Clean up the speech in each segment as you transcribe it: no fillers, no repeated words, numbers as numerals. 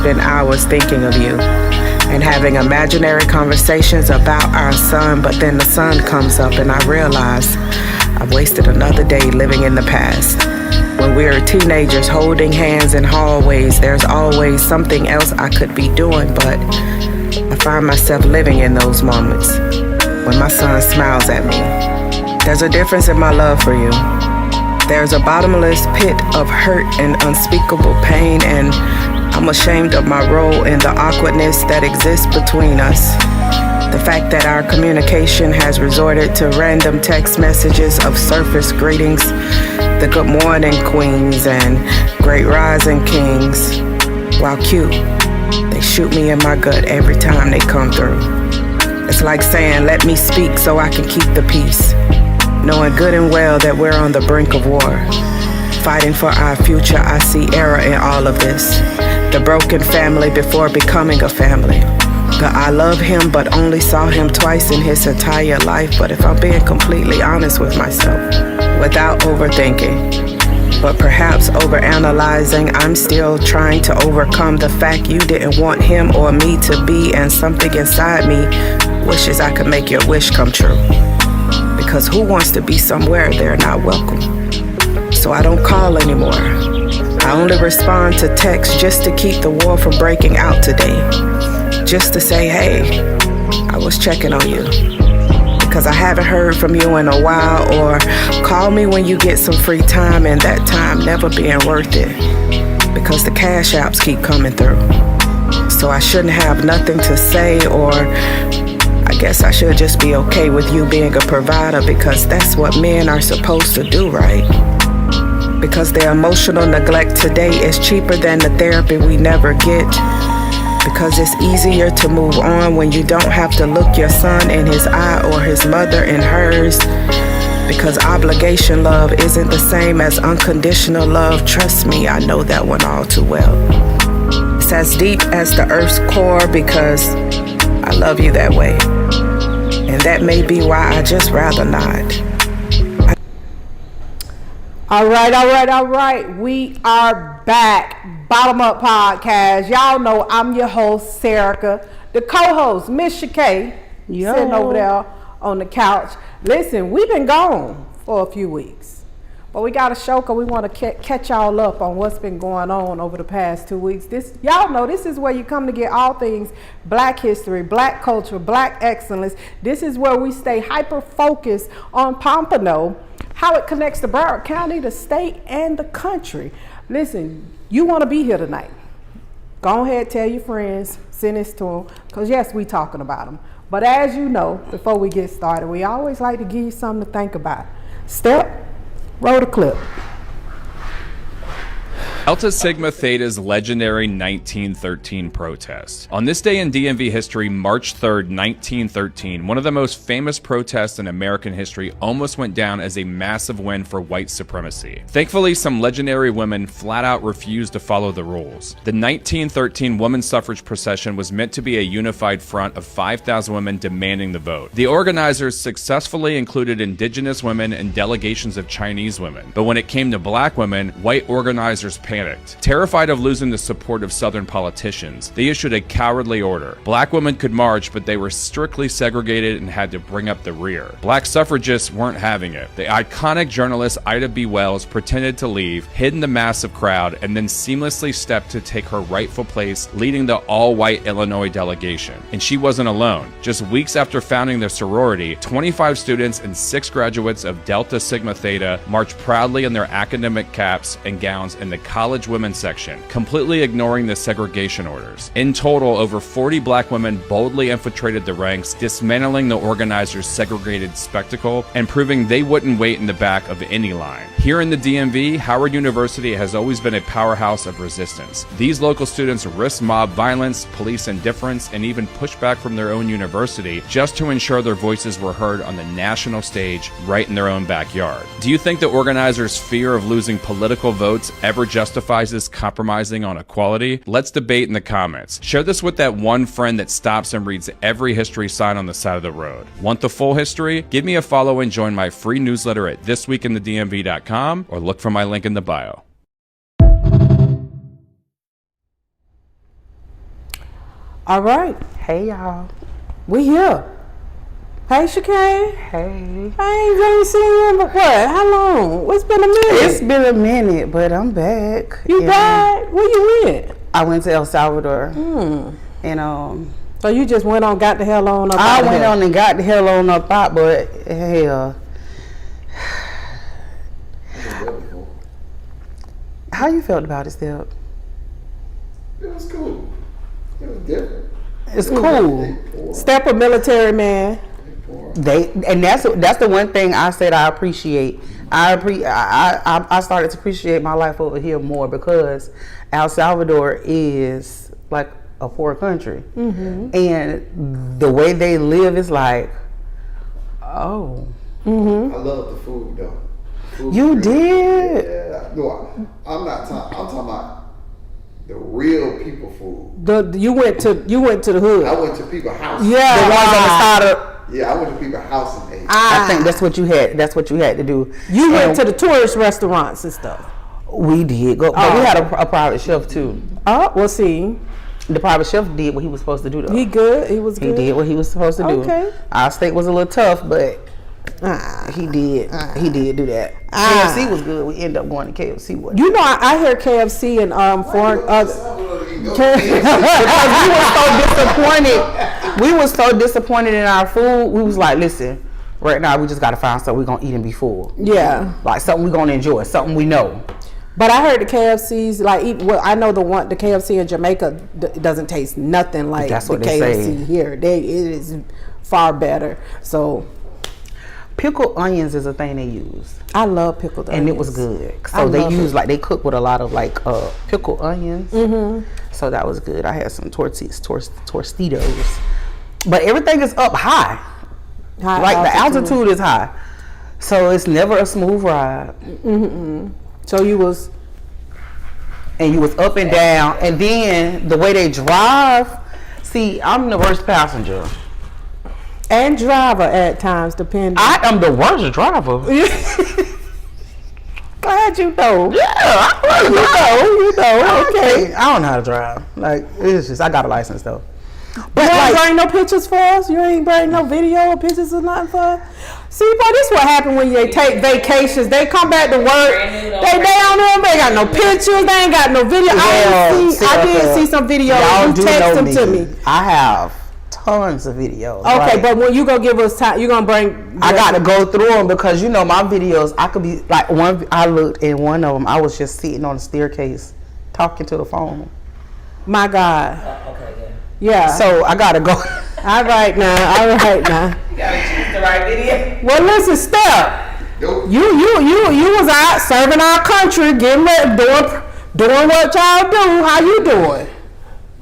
spend hours thinking of you and having imaginary conversations about our son, but then the sun comes up and I realize I've wasted another day living in the past. When we are teenagers holding hands in hallways, there's always something else I could be doing, but I find myself living in those moments when my son smiles at me. There's a difference in my love for you. There's a bottomless pit of hurt and unspeakable pain, and I'm ashamed of my role in the awkwardness that exists between us. The fact that our communication has resorted to random text messages of surface greetings, the good morning queens and great rising kings. While cute, they shoot me in my gut every time they come through. It's like saying, let me speak so I can keep the peace, knowing good and well that we're on the brink of war. Fighting for our future, I see error in all of this. The broken family before becoming a family. The I love him but only saw him twice in his entire life. But if I'm being completely honest with myself, without overthinking, but perhaps overanalyzing, I'm still trying to overcome the fact you didn't want him or me to be, and something inside me wishes I could make your wish come true. Because who wants to be somewhere they're not welcome? So I don't call anymore. I only respond to text just to keep the war from breaking out today. Just to say, hey, I was checking on you. Because I haven't heard from you in a while, or call me when you get some free time, and that time never being worth it. Because the cash apps keep coming through. So I shouldn't have nothing to say, or I guess I should just be okay with you being a provider, because that's what men are supposed to do, right? Because the emotional neglect today is cheaper than the therapy we never get. Because it's easier to move on when you don't have to look your son in his eye or his mother in hers. Because obligation love isn't the same as unconditional love. Trust me, I know that one all too well. It's as deep as the earth's core, because I love you that way. And that may be why I just rather not. All right. We are back. Bottom Up Podcast. Y'all know I'm your host, Serica. The co-host, Miss Shakay, sitting over there on the couch. Listen, we've been gone for a few weeks, but we got a show because we want to catch y'all up on what's been going on over the past 2 weeks. Y'all know this is where you come to get all things Black history, Black culture, Black excellence. This is where we stay hyper-focused on Pompano, how it connects to Broward County, the state, and the country. Listen, you want to be here tonight. Go ahead, tell your friends, send this to them, because yes, we talking about them. But as you know, before we get started, we always like to give you something to think about. Step, roll the clip. Delta Sigma Theta's legendary 1913 protest. On this day in DMV history, March 3rd, 1913, one of the most famous protests in American history almost went down as a massive win for white supremacy. Thankfully, some legendary women flat out refused to follow the rules. The 1913 women's suffrage procession was meant to be a unified front of 5,000 women demanding the vote. The organizers successfully included indigenous women and delegations of Chinese women. But when it came to black women, white organizers panicked. Terrified of losing the support of Southern politicians, they issued a cowardly order. Black women could march, but they were strictly segregated and had to bring up the rear. Black suffragists weren't having it. The iconic journalist Ida B. Wells pretended to leave, hid in the massive crowd, and then seamlessly stepped to take her rightful place, leading the all-white Illinois delegation. And she wasn't alone. Just weeks after founding their sorority, 25 students and 6 graduates of Delta Sigma Theta marched proudly in their academic caps and gowns in the college women's section, completely ignoring the segregation orders. In total, over 40 black women boldly infiltrated the ranks, dismantling the organizers' segregated spectacle and proving they wouldn't wait in the back of any line. Here in the DMV, Howard University has always been a powerhouse of resistance. These local students risked mob violence, police indifference, and even pushback from their own university just to ensure their voices were heard on the national stage right in their own backyard. Do you think the organizers' fear of losing political votes ever justifies this compromising on equality? Let's debate in the comments. Share this with that one friend that stops and reads every history sign on the side of the road. Want the full history? Give me a follow and join my free newsletter at thisweekinthe.dmv.com or look for my link in the bio. All right. Hey, y'all. We here. Hey, Shakay. Hey. I ain't really seen you in what? How long? It's been a minute. It's been a minute, but I'm back. You back? Where you went? I went to El Salvador. And So you just went on, got the hell on up I out of went here. on and got the hell on up out, but hell. How you felt about it, Step? It was cool. It was different. It's cool. Step a military man. That's the one thing I said I appreciate. I started to appreciate my life over here more because El Salvador is like a poor country, and the way they live is like, oh. I love the food though. Food You is did? Yeah. No, I'm not talking. I'm talking about the real people food. You went to the hood. I went to people's house. Yeah, The ones on the side of. Yeah, I went to people's house and ate. I think that's what you had. That's what you had to do. You went to the tourist restaurants and stuff. We did go, but we had a private chef too. Oh, we'll see. The private chef did what he was supposed to do though. He good. He was He good. did what he was supposed to do. Okay. Our steak was a little tough, but he did do that. KFC was good. We ended up going to KFC one. You know, I hear KFC and foreign. We was so disappointed in our food. We was like, listen, right now we just gotta find something we're gonna eat and be full. Yeah. Like something we're gonna enjoy, something we know. But I heard the KFCs I know the KFC in Jamaica doesn't taste nothing like That's the what they KFC say. here. It is far better. So Pickled onions is a thing they use. I love pickled onions. And it was good. I So they love use it. they cook with a lot of pickled onions. So that was good. I had some tortillas. But everything is up high. High The altitude is high. So it's never a smooth ride. So you was And you was up and down. And then the way they drive, see, I'm the worst passenger. and driver at times, depending. I am the worst driver. Glad you know. Yeah, You know. Okay. I don't know how to drive. Like, it's just, I got a license though. But you ain't bring no pictures for us? You ain't bring no video or pictures or nothing for us? See, but this what happen when they take vacations. They come back to work. They got no pictures. They ain't got no video. I did see some videos. You text them to me. I have tons of videos. Okay, right? but when you gonna give us time, you gonna bring. I got to go through them because my videos. I could be like one. I looked in one of them. I was just sitting on the staircase, talking to the phone. My God. Okay, good. Yeah. So I gotta go. All right now. You gotta choose the right video. Well, listen, Steph. Nope. You was out serving our country, getting ready, doing what y'all do. How you doing?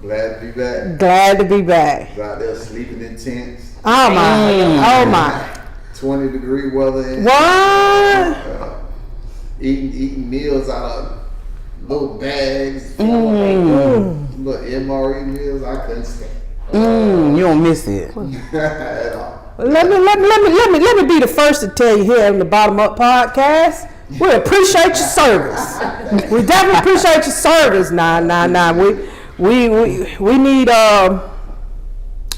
Glad to be back. Glad to be back. Was out there sleeping in tents. Oh my. Oh my. 20-degree weather. What? Eating meals out of little bags. Little MRE meals. I couldn't stand. You don't miss it. At all. Let me be the first to tell you here in the Bottom Up Podcast. We appreciate your service. We definitely appreciate your service. Nah. We need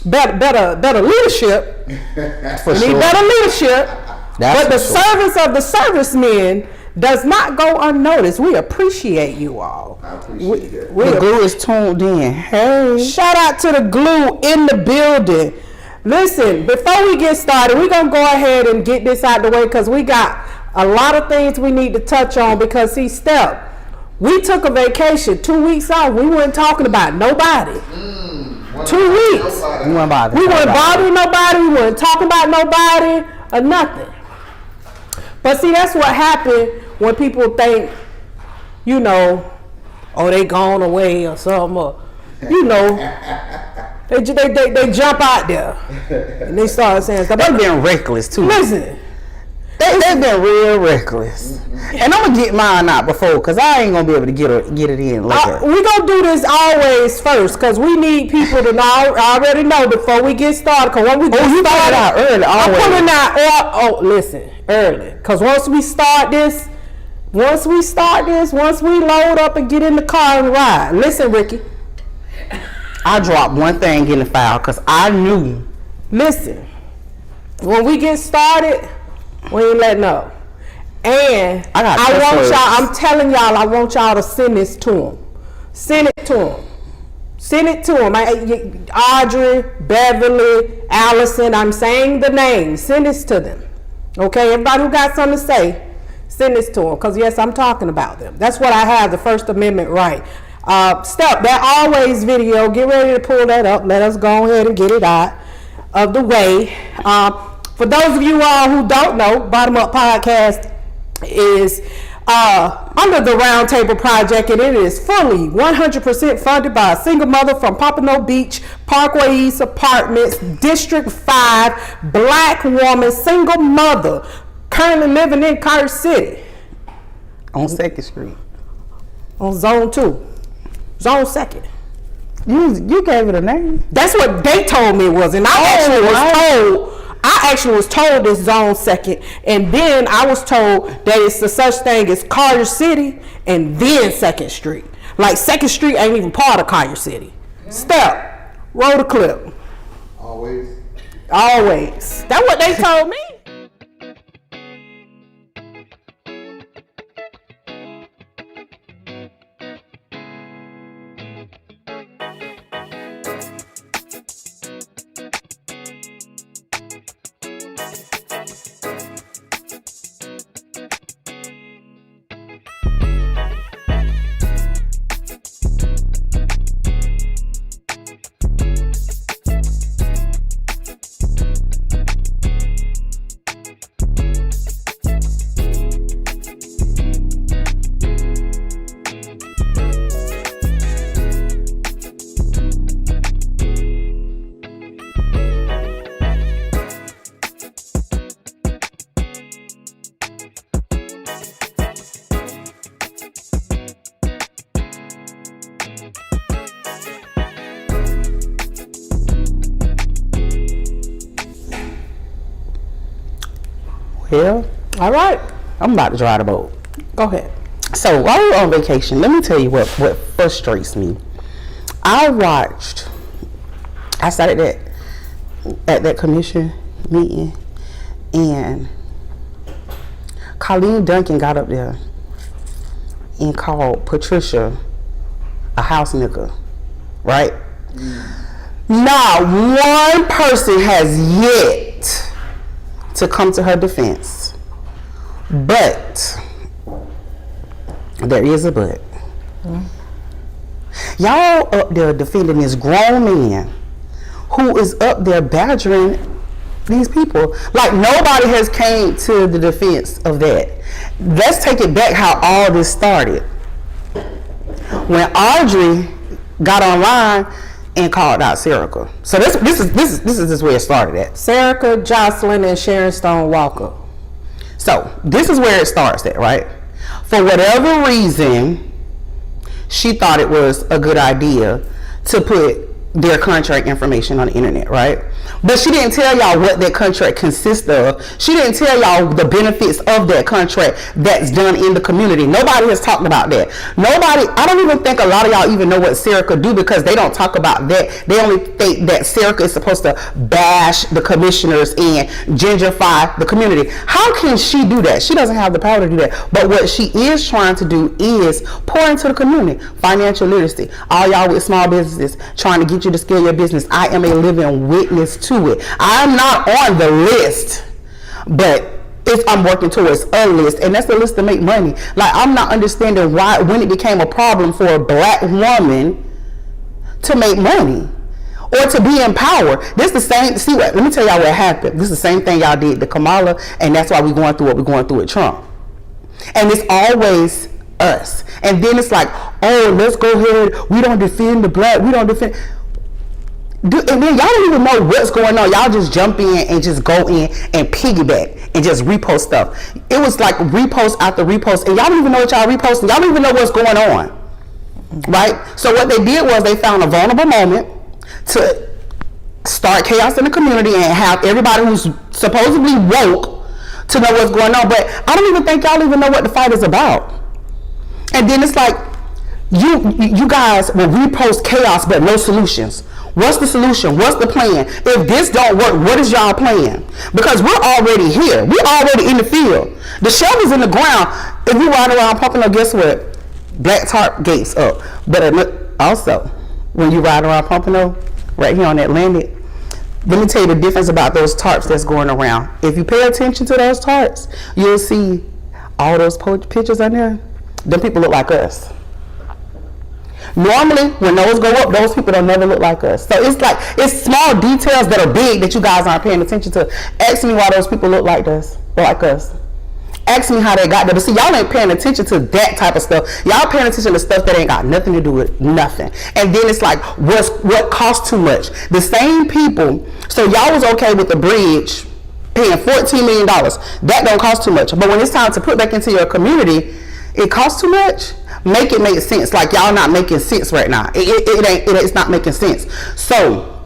better leadership. For We sure. need better leadership. That's But the for sure. service of the servicemen does not go unnoticed. We appreciate you all. I appreciate that. The glue is tuned in. Hey. Shout out to the glue in the building. Listen, before we get started, we're going to go ahead and get this out the way because we got a lot of things we need to touch on because, see, Steph, we took a vacation 2 weeks off. We weren't talking about nobody. 2 weeks. You weren't bothered. We weren't bothering nobody. We weren't talking about nobody or nothing. But see, that's what happened when people think, they gone away or something. Or, they jump out there and they start saying stuff. They've been reckless too. Listen, They've been real reckless. And I'm gonna get mine out before, because I ain't gonna be able to get it in later. we gonna do this always first because we need people to already know before we get started. Cause when we get you started put it out early, I'm always. putting out listen, early. Cause once we load up and get in the car and ride. Listen, Ricky. I dropped one thing in the file because I knew. Listen, when we get started, we ain't letting up. And I want y'all, I'm telling y'all, I want y'all to send this to them. Send it to them. Send it to them. Audrey, Beverly, Allison, I'm saying the names. Send this to them. Okay, everybody who got something to say, send this to them. Because yes, I'm talking about them. That's what I have, the First Amendment right. Step, that always video, get ready to pull that up. Let us go ahead and get it out of the way. For those of you all who don't know, Bottom Up Podcast is under the Roundtable Project, and it is fully 100% funded by a single mother from Pompano Beach, Parkway East Apartments, District 5, black woman, single mother, currently living in Carter City. On 2nd Street. On Zone 2. Zone 2nd. You gave it a name. That's what they told me it was, and I actually was told it's Zone 2nd, and then I was told that it's the such thing as Carter City and then 2nd Street. Like 2nd Street ain't even part of Carter City. Step, roll the clip. Always. That's what they told me. Well, All right, I'm about to drive the boat. go ahead. So while we were on vacation, let me tell you what frustrates me. I started at that commission meeting, and Colleen Duncan got up there and called Patricia a house nigger, right? Not one person has yet to come to her defense, but there is a but. Y'all up there defending this grown man who is up there badgering these people. Like, nobody has came to the defense of that. Let's take it back how all this started. When Audrey got online and called out Serica. So this is where it started at. Serica, Jocelyn, and Sharon Stone Walker. So this is where it starts at, right? For whatever reason, she thought it was a good idea to put their contract information on the internet, right? But she didn't tell y'all what that contract consists of. She didn't tell y'all the benefits of that contract that's done in the community. Nobody has talked about that. I don't even think a lot of y'all even know what Serica do, because they don't talk about that. They only think that Serica is supposed to bash the commissioners and gentrify the community. How can she do that? She doesn't have the power to do that. But what she is trying to do is pour into the community. Financial literacy. All y'all with small businesses trying to get you to scale your business. I am a living witness to it. I'm not on the list, but I'm working towards a list, and that's the list to make money. Like, I'm not understanding why, when it became a problem for a black woman to make money or to be in power. This the same. Let me tell y'all what happened. This is the same thing y'all did to Kamala, and that's why we're going through what we're going through with Trump. And it's always us. And then it's like, oh, let's go ahead. We don't defend the black. We don't defend. And then y'all don't even know what's going on. Y'all just jump in and just go in and piggyback and just repost stuff. It was like repost after repost, and y'all don't even know what y'all reposting. Y'all don't even know what's going on, right? So what they did was they found a vulnerable moment to start chaos in the community and have everybody who's supposedly woke to know what's going on. But I don't even think y'all even know what the fight is about. And then it's like, You guys will repost chaos but no solutions. What's the solution? What's the plan? If this don't work, what is y'all plan? Because we're already here. We're already in the field. The shovel's in the ground. If you ride around Pompano, guess what? Black tarp gates up. But also, when you ride around Pompano, right here on Atlantic, let me tell you the difference about those tarps that's going around. If you pay attention to those tarps, you'll see all those pictures on there. Them people look like us. Normally, when those go up, those people don't never look like us. So it's small details that are big that you guys aren't paying attention to. Ask me why those people look like us. Ask me how they got there. But see, y'all ain't paying attention to that type of stuff. Y'all paying attention to stuff that ain't got nothing to do with nothing. And then it's like, what costs too much? The same people. So y'all was okay with the bridge paying $14 million. That don't cost too much. But when it's time to put back into your community, it costs too much. Make it make sense. Like y'all not making sense right now. It's not making sense. So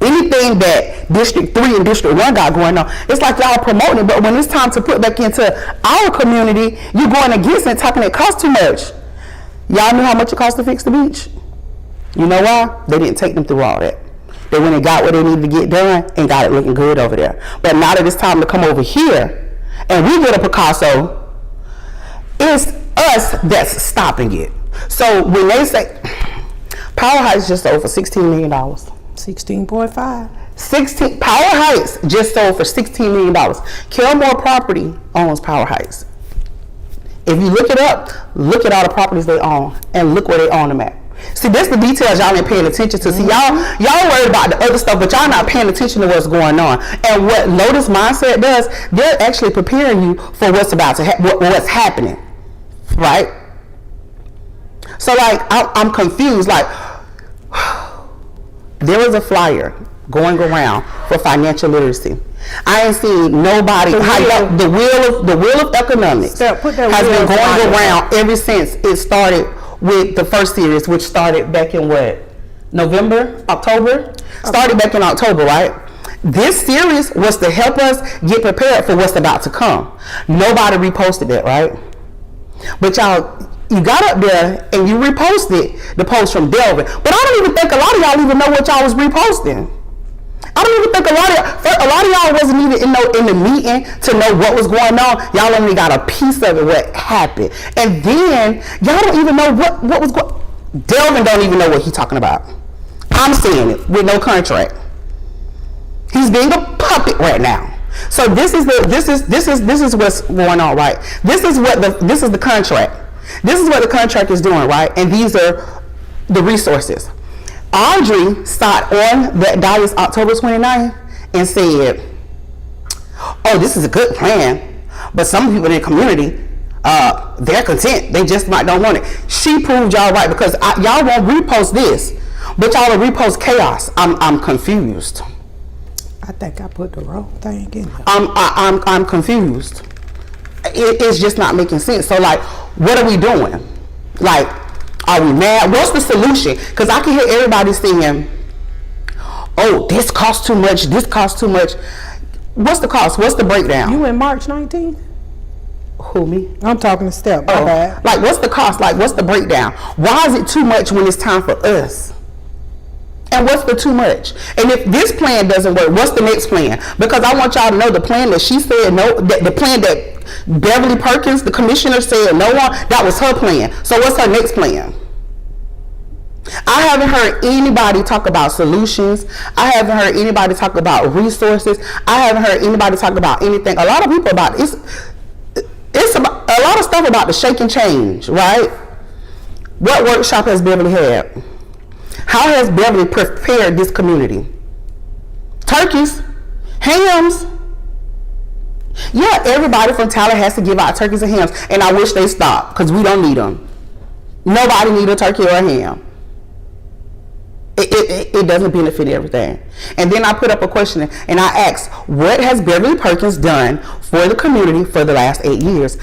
anything that District 3 and District 1 got going on, it's like y'all promoting it, but when it's time to put back into our community, you going against it, talking it costs too much. Y'all knew how much it cost to fix the beach? You know why? They didn't take them through all that. They went and got what they needed to get done and got it looking good over there. But now that it's time to come over here and we get a Picasso, it's us that's stopping it. So when they say Power Heights just sold for $16 million. 16.5. Power Heights just sold for $16 million. Kilmore Property owns Power Heights. If you look it up, look at all the properties they own and look where they own them at. See, that's the details y'all ain't paying attention to. See, y'all worried about the other stuff, but y'all not paying attention to what's going on. And what Lotus Mindset does, they're actually preparing you for what's about to what's happening, right? So like, I'm confused. Like, there was a flyer going around for financial literacy. I ain't seen nobody. The wheel of economics has been going around ever since it started with the first series, which started back in October? Started back in October, right? This series was to help us get prepared for what's about to come. Nobody reposted that, right? But you got up there and you reposted the post from Delvin. But I don't even think a lot of y'all even know what y'all was reposting. I don't even think a lot of y'all wasn't even in the meeting to know what was going on. Y'all only got a piece of it, what happened. And then y'all don't even know what was going on. Delvin don't even know what he's talking about. I'm saying it with no contract. He's being a puppet right now. So this is what's going on, right? This is the contract. This is what the contract is doing, right? And these are the resources. Audrey sat on that dais October 29th and said, oh, this is a good plan, but some people in the community, they're content. They just don't want it. She proved y'all right, because y'all won't repost this, but y'all will repost chaos. I'm confused. I think I put the wrong thing in there. I'm confused. It's just not making sense. So like, what are we doing? Like, are we mad? What's the solution? Because I can hear everybody saying, oh, this costs too much. This costs too much. What's the cost? What's the breakdown? You in March 19th? Who, me? I'm talking to Steph. My bad. Like, what's the cost? Like, what's the breakdown? Why is it too much when it's time for us? And what's the too much? And if this plan doesn't work, what's the next plan? Because I want y'all to know the plan that she said no, the plan that Beverly Perkins, the commissioner, said no on, that was her plan. So what's her next plan? I haven't heard anybody talk about solutions. I haven't heard anybody talk about resources. I haven't heard anybody talk about anything. A lot of people about it's about a lot of stuff about the shake and change, right? What workshop has Beverly had? How has Beverly prepared this community? Turkeys, hams. Yeah, everybody from Tyler has to give out turkeys and hams, and I wish they stopped, because we don't need them. Nobody need a turkey or a ham. It doesn't benefit everything. And then I put up a question and I asked, what has Beverly Perkins done for the community for the last 8 years?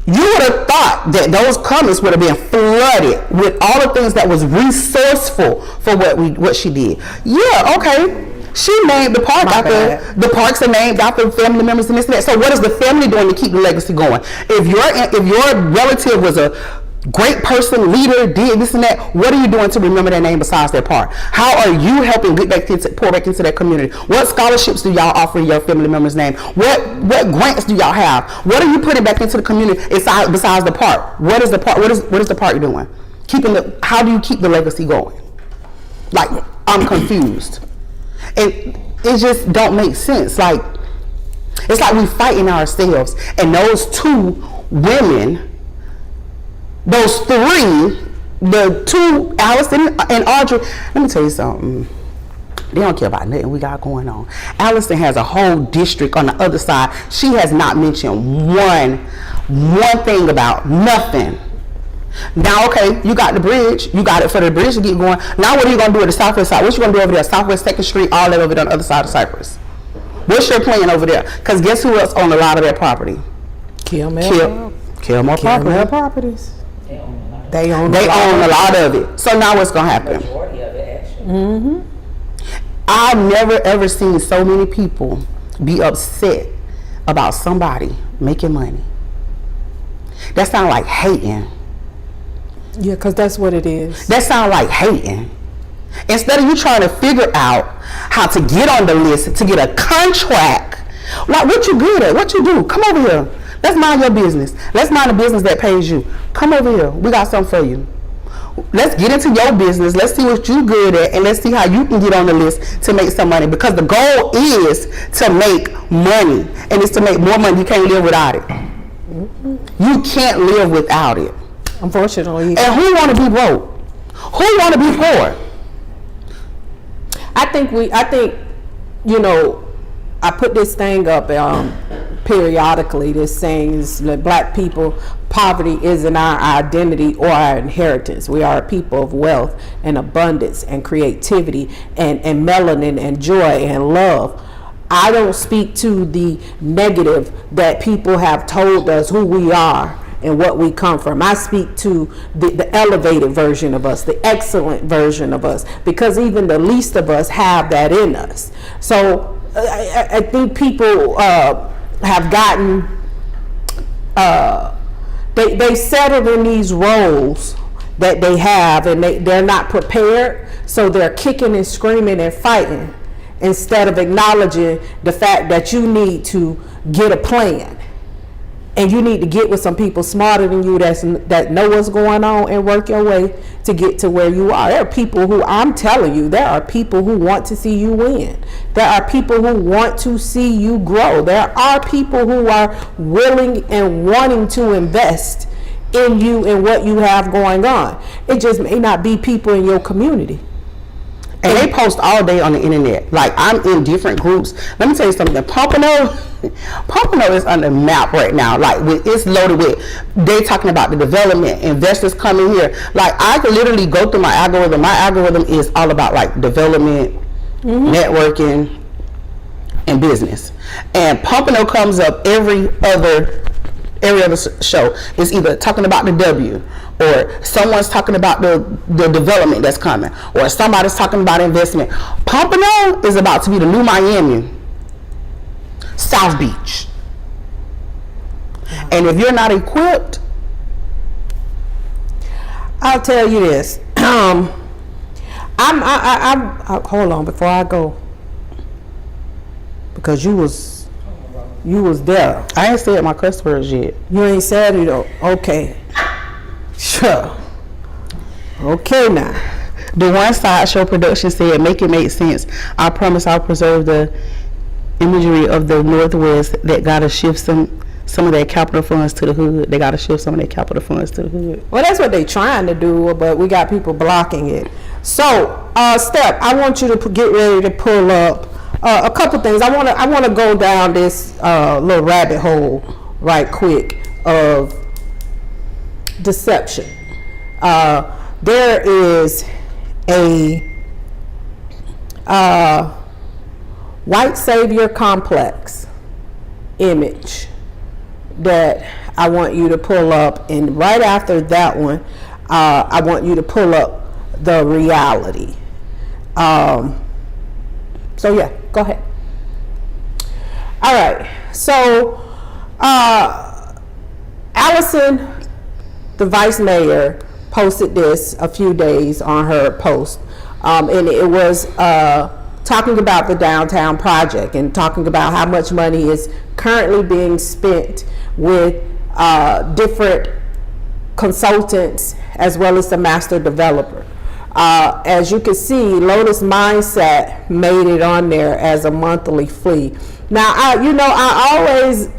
You would have thought that those comments would have been flooded with all the things that was resourceful for what she did. Yeah, okay. She named the park after the parks are named after family members and this and that. So what is the family doing to keep the legacy going? If your relative was a great person, leader, did this and that. What are you doing to remember their name besides their part? How are you helping pour back into that community? What scholarships do y'all offer your family members' name? What grants do y'all have? What are you putting back into the community besides the part? What is the part? What is the part you're doing? How do you keep the legacy going? Like, I'm confused. And it just don't make sense. Like, it's like we fighting ourselves. And those two women, those three, the two, Allison and Audrey, let me tell you something. They don't care about nothing we got going on. Allison has a whole district on the other side. She has not mentioned one thing about nothing. Now, okay, you got the bridge. You got it for the bridge to get going. Now, what are you going to do at the southwest side? What you going to do over there? Southwest 2nd Street, all that over there on the other side of Cypress. What's your plan over there? Because guess who else own a lot of that property? Kilmore Properties. They own They own a lot of it. So now what's going to happen? majority of it, actually. I've never ever seen so many people be upset about somebody making money. That sounds like hating. Yeah, because that's what it is. That sounds like hating. Instead of you trying to figure out how to get on the list, to get a contract, like what you good at, what you do, come over here. Let's mind your business. Let's mind the business that pays you. Come over here. We got something for you. Let's get into your business. Let's see what you're good at, and let's see how you can get on the list to make some money. Because the goal is to make money, and it's to make more money. You can't live without it. You can't live without it. Unfortunately. And who want to be broke? Who want to be poor? I think, I put this thing up periodically. This saying is that black people, poverty isn't our identity or our inheritance. We are a people of wealth and abundance and creativity and melanin and joy and love. I don't speak to the negative that people have told us who we are and what we come from. I speak to the elevated version of us, the excellent version of us, because even the least of us have that in us. So I think people have gotten, they settled in these roles that they have, and they're not prepared, so they're kicking and screaming and fighting instead of acknowledging the fact that you need to get a plan. And you need to get with some people smarter than you that know what's going on and work your way to get to where you are. There are people who, I'm telling you, there are people who want to see you win. There are people who want to see you grow. There are people who are willing and wanting to invest in you and what you have going on. It just may not be people in your community. And they post all day on the internet. Like, I'm in different groups. Let me tell you something. Pompano is on the map right now. Like, it's loaded with, they talking about the development, investors coming here. Like, I could literally go through my algorithm. My algorithm is all about, like, development, networking, and business. And Pompano comes up every other show. It's either talking about the W, or someone's talking about the development that's coming, or somebody's talking about investment. Pompano is about to be the new Miami, South Beach. And if you're not equipped, I'll tell you this. I'm hold on before I go, because you was there. I ain't said my cuss words yet. You ain't said it though. Okay. Sure. Okay now. The one sideshow production said, "Make it make sense. I promise I'll preserve the imagery of the Northwest that gotta shift some of their capital funds to the hood. They gotta shift some of their capital funds to the hood." Well, that's what they trying to do, but we got people blocking it. So, Steph, I want you to get ready to pull up a couple things. I want to go down this little rabbit hole right quick of deception. There is a white savior complex image that I want you to pull up, and right after that one, I want you to pull up the reality. So yeah, go ahead. All right, so Allison the vice mayor posted this a few days on her post, and it was talking about the downtown project and talking about how much money is currently being spent with different consultants as well as the master developer. As you can see, Lotus Mindset made it on there as a monthly fee. Now, I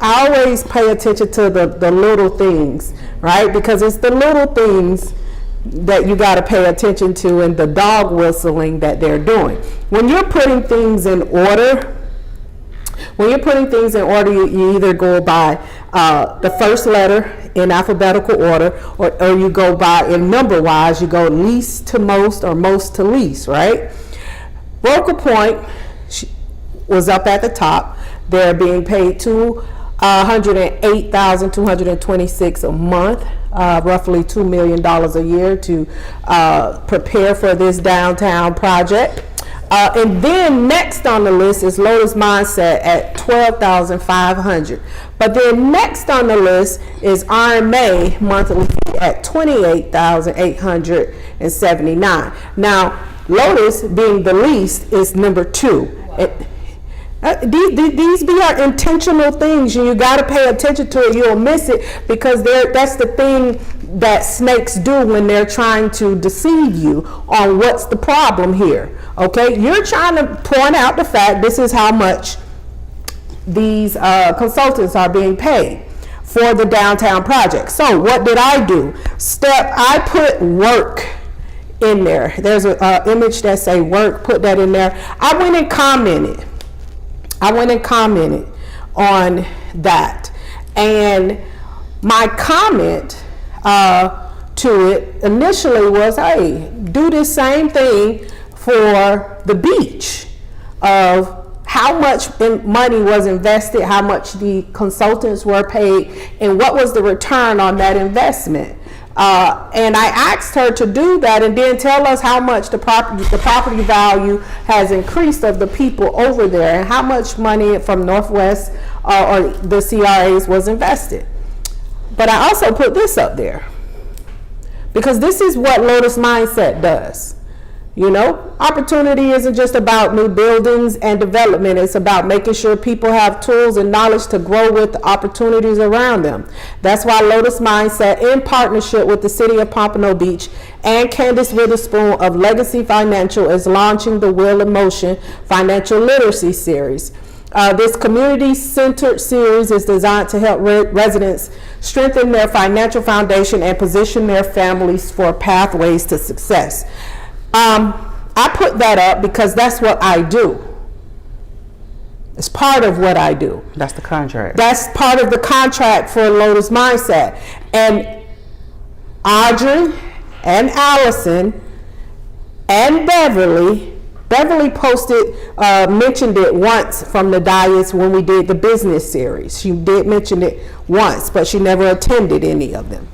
always pay attention to the little things, right? Because it's the little things that you got to pay attention to, and the dog whistling that they're doing. When you're putting things in order, you either go by the first letter in alphabetical order, or you go by in number wise. You go least to most or most to least, right? Focal Point was up at the top. They're being paid $108,226 a month, roughly $2 million a year to prepare for this downtown project. And then next on the list is Lotus Mindset at $12,500. But then next on the list is RMA monthly fee at $28,879. Now, Lotus being the least is number 2. These are intentional things, and you got to pay attention to it. You'll miss it because that's the thing that snakes do when they're trying to deceive you on what's the problem here. Okay, you're trying to point out the fact this is how much these consultants are being paid for the downtown project. So what did I do? I put work in there. There's an image that say work, put that in there. I went and commented on that, and my comment to it initially was, hey, do the same thing for the beach, of how much money was invested, how much the consultants were paid, and what was the return on that investment. And I asked her to do that and then tell us how much the property value has increased of the people over there, and how much money from Northwest or the CRAs was invested. But I also put this up there because this is what Lotus Mindset does. You know, opportunity isn't just about new buildings and development. It's about making sure people have tools and knowledge to grow with the opportunities around them. That's why Lotus Mindset, in partnership with the City of Pompano Beach and Candace Witherspoon of Legacy Financial, is launching the Wheel in Motion Financial Literacy Series. This community-centered series is designed to help residents strengthen their financial foundation and position their families for pathways to success. I put that up because that's what I do. It's part of what I do. That's the contract. That's part of the contract for Lotus Mindset. And Audrey and Allison and Beverly posted, mentioned it once from the dais when we did the business series. She did mention it once, but she never attended any of them.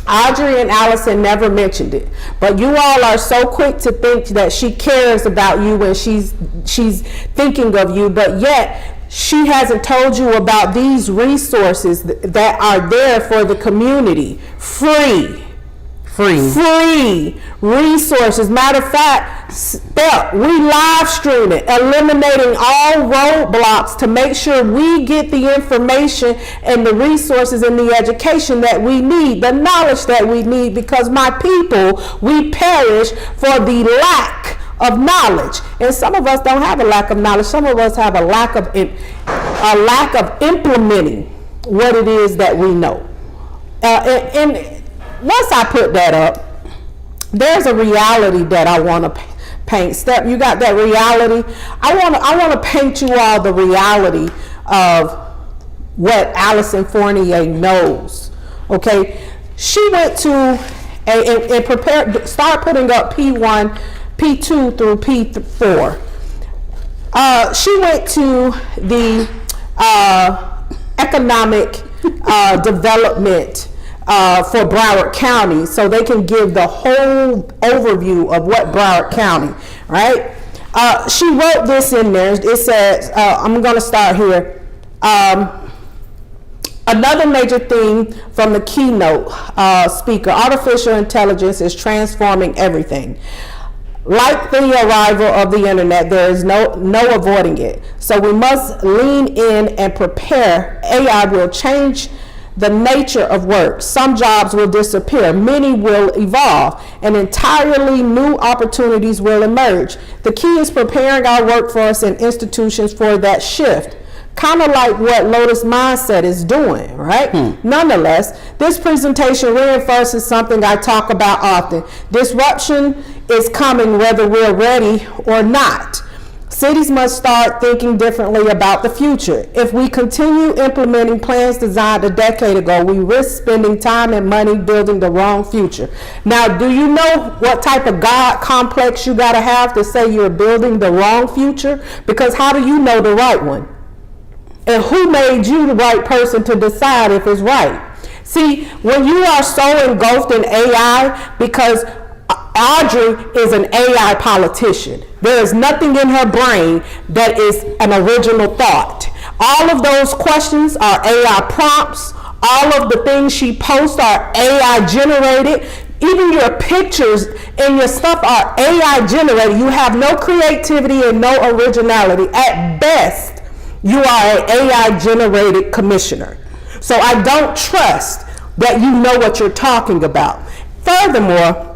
Audrey and Allison never mentioned it, but you all are so quick to think that she cares about you when she's thinking of you, but yet she hasn't told you about these resources that are there for the community. Free resources. Matter of fact, we live stream it, eliminating all roadblocks to make sure we get the information and the resources and the education that we need, the knowledge that we need, because my people, we perish for the lack of knowledge. And some of us don't have a lack of knowledge. Some of us have a lack of implementing what it is that we know. And once I put that up, there's a reality that I want to paint. Step, you got that reality? I want to paint you all the reality of what Allison Fournier knows. Okay, she went to and prepared, start putting up P1, P2 through P4. She went to the economic development for Broward County, so they can give the whole overview of what Broward County, right? She wrote this in there. It says, I'm going to start here. Another major theme from the keynote speaker: artificial intelligence is transforming everything. Like the arrival of the internet, there is no avoiding it. So we must lean in and prepare. AI will change the nature of work. Some jobs will disappear, many will evolve, and entirely new opportunities will emerge. The key is preparing our workforce and institutions for that shift. Kind of like what Lotus Mindset is doing, right? Nonetheless, this presentation reinforces something I talk about often. Disruption is coming whether we're ready or not. Cities must start thinking differently about the future. If we continue implementing plans designed a decade ago, we risk spending time and money building the wrong future. Now, do you know what type of God complex you got to have to say you're building the wrong future? Because how do you know the right one? And who made you the right person to decide if it's right? See, when you are so engulfed in AI, because Audrey is an AI politician. There is nothing in her brain that is an original thought. All of those questions are AI prompts. All of the things she posts are AI generated. Even your pictures and your stuff are AI generated. You have no creativity and no originality. At best, you are an AI generated commissioner. So I don't trust that you know what you're talking about. Furthermore,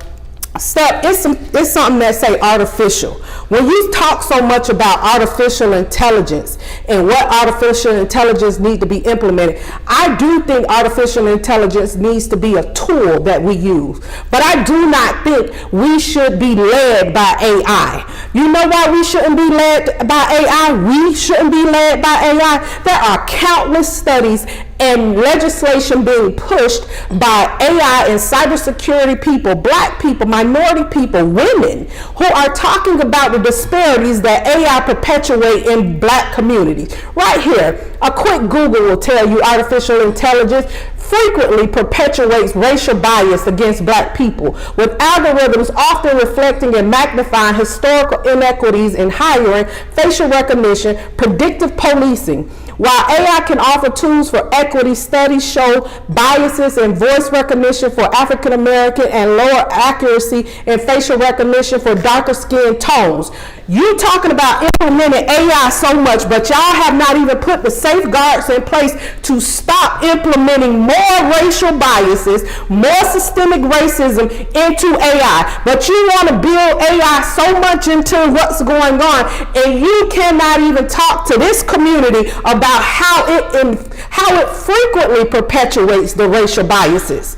it's something that say artificial. When you talk so much about artificial intelligence and what artificial intelligence needs to be implemented, I do think artificial intelligence needs to be a tool that we use. But I do not think we should be led by AI. You know why we shouldn't be led by AI? We shouldn't be led by AI. There are countless studies and legislation being pushed by AI and cybersecurity people, black people, minority people, women, who are talking about the disparities that AI perpetuate in black communities. Right here, a quick Google will tell you artificial intelligence frequently perpetuates racial bias against black people, with algorithms often reflecting and magnifying historical inequities in hiring, facial recognition, predictive policing. While AI can offer tools for equity, studies show biases in voice recognition for African American and lower accuracy in facial recognition for darker skin tones. You talking about implementing AI so much, but y'all have not even put the safeguards in place to stop implementing more racial biases, more systemic racism into AI. But you want to build AI so much into what's going on, and you cannot even talk to this community about how it frequently perpetuates the racial biases.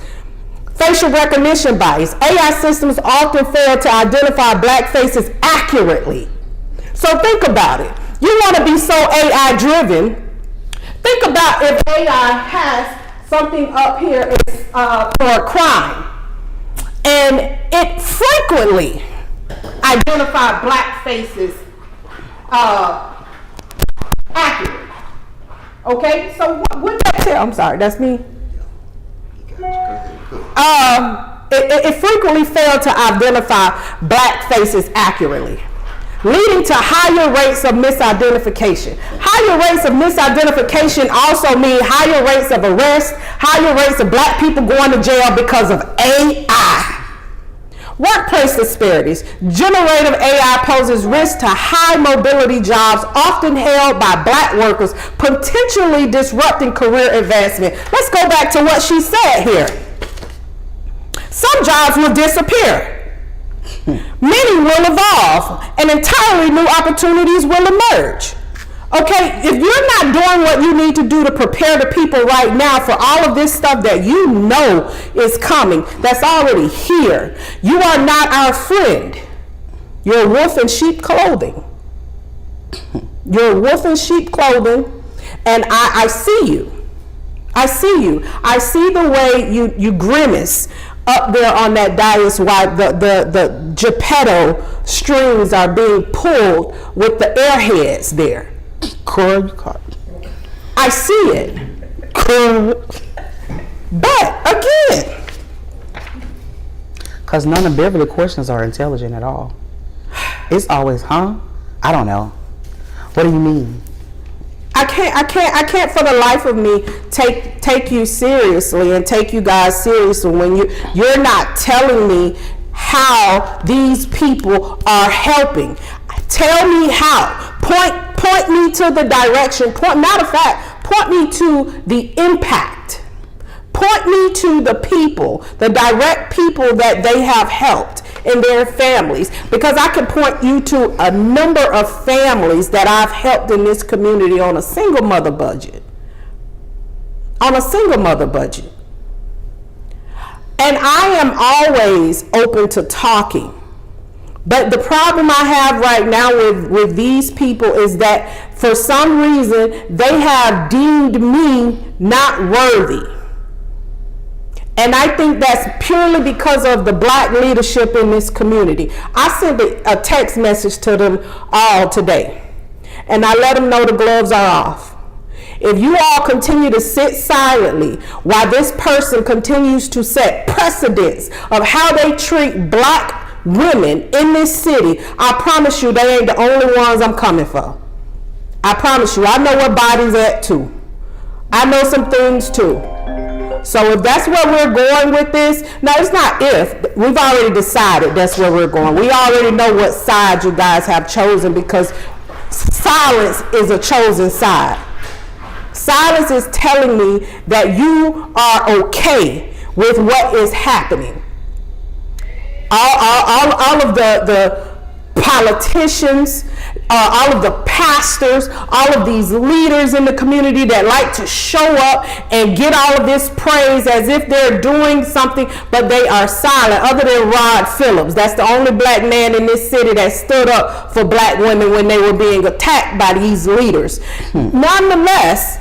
Facial recognition bias. AI systems often fail to identify black faces accurately. So think about it. You want to be so AI driven. Think about if AI has something up here for a crime, and it frequently identifies black faces accurately. Okay, so what that tell? I'm sorry, that's me. It frequently failed to identify black faces accurately, leading to higher rates of misidentification. Higher rates of misidentification also mean higher rates of arrest, higher rates of black people going to jail because of AI. Workplace disparities. Generative AI poses risk to high mobility jobs often held by black workers, potentially disrupting career advancement. Let's go back to what she said here. Some jobs will disappear. Many will evolve, and entirely new opportunities will emerge. Okay, if you're not doing what you need to do to prepare the people right now for all of this stuff that you know is coming, that's already here, you are not our friend. You're a wolf in sheep clothing. You're a wolf in sheep clothing, and I see you. I see you. I see the way you grimace up there on that dais while the Geppetto strings are being pulled with the airheads there. I see it. But again, because none of Beverly questions are intelligent at all. It's always, huh? I don't know. What do you mean? I can't for the life of me take you seriously and take you guys seriously when you're not telling me how these people are helping. Tell me how. Point me to the direction. Matter of fact, point me to the impact. Point me to the people, the direct people that they have helped in their families, because I can point you to a number of families that I've helped in this community on a single mother budget. On a single mother budget. And I am always open to talking. But the problem I have right now with these people is that for some reason they have deemed me not worthy. And I think that's purely because of the black leadership in this community. I sent a text message to them all today. And I let them know the gloves are off. If you all continue to sit silently while this person continues to set precedents of how they treat black women in this city, I promise you they ain't the only ones I'm coming for. I promise you, I know where bodies at too. I know some things too. So if that's where we're going with this, no, it's not if. We've already decided that's where we're going. We already know what side you guys have chosen, because silence is a chosen side. Silence is telling me that you are okay with what is happening. All of the politicians, all of the pastors, all of these leaders in the community that like to show up and get all of this praise as if they're doing something, but they are silent, other than Rod Phillips. That's the only black man in this city that stood up for black women when they were being attacked by these leaders. Nonetheless,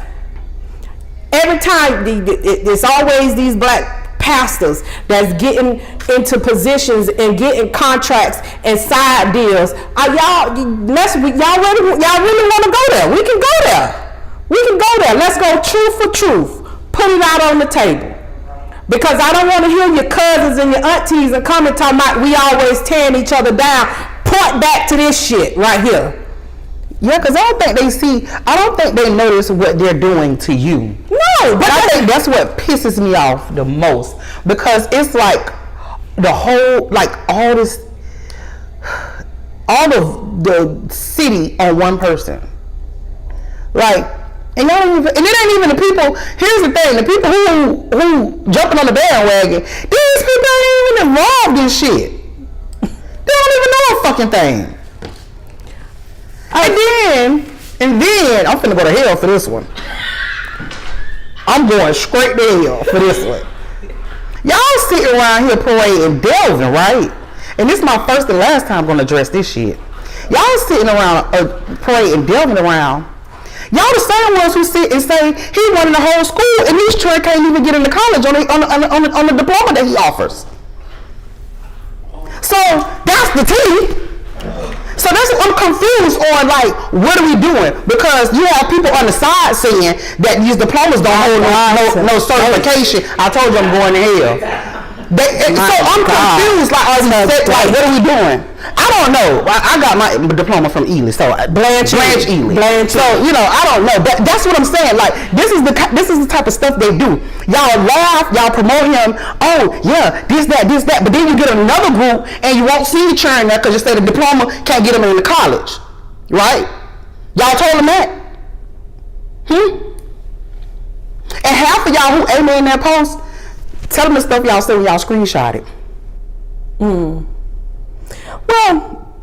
every time it's always these black pastors that's getting into positions and getting contracts and side deals. Y'all really want to go there? We can go there. We can go there. Let's go truth for truth. Put it out on the table. Because I don't want to hear your cousins and your aunties and come and talk about we always tearing each other down. Point back to this shit right here. Yeah, because I don't think they notice what they're doing to you. No, but I think that's what pisses me off the most, because it's like the whole, like all of the city on one person. Like, and y'all don't even, and it ain't even the people. Here's the thing: the people who jumping on the bandwagon, these people ain't even involved in shit. They don't even know a fucking thing. And then I'm finna go to hell for this one. I'm going straight to hell for this one. Y'all sitting around here parading Delvin, right? And this is my first and last time I'm gonna address this shit. Y'all sitting around parading Delvin around. Y'all the same ones who sit and say he won the whole school, and these children can't even get into college on the diploma that he offers. So that's the tea. So I'm confused on, like, what are we doing? Because you have people on the side saying that these diplomas don't hold no certification. I told you I'm going to hell. So I'm confused. Like, what are we doing? I don't know. I got my diploma from Ely, so Blanche Ely. So I don't know, but that's what I'm saying. Like, this is the type of stuff they do. Y'all laugh, y'all promote him. Oh yeah, this that. But then you get another group and you won't see each other there because you say the diploma can't get them into college, right? Y'all told them that. And half of y'all who amen that post, tell them the stuff y'all say when y'all screenshot it. Well,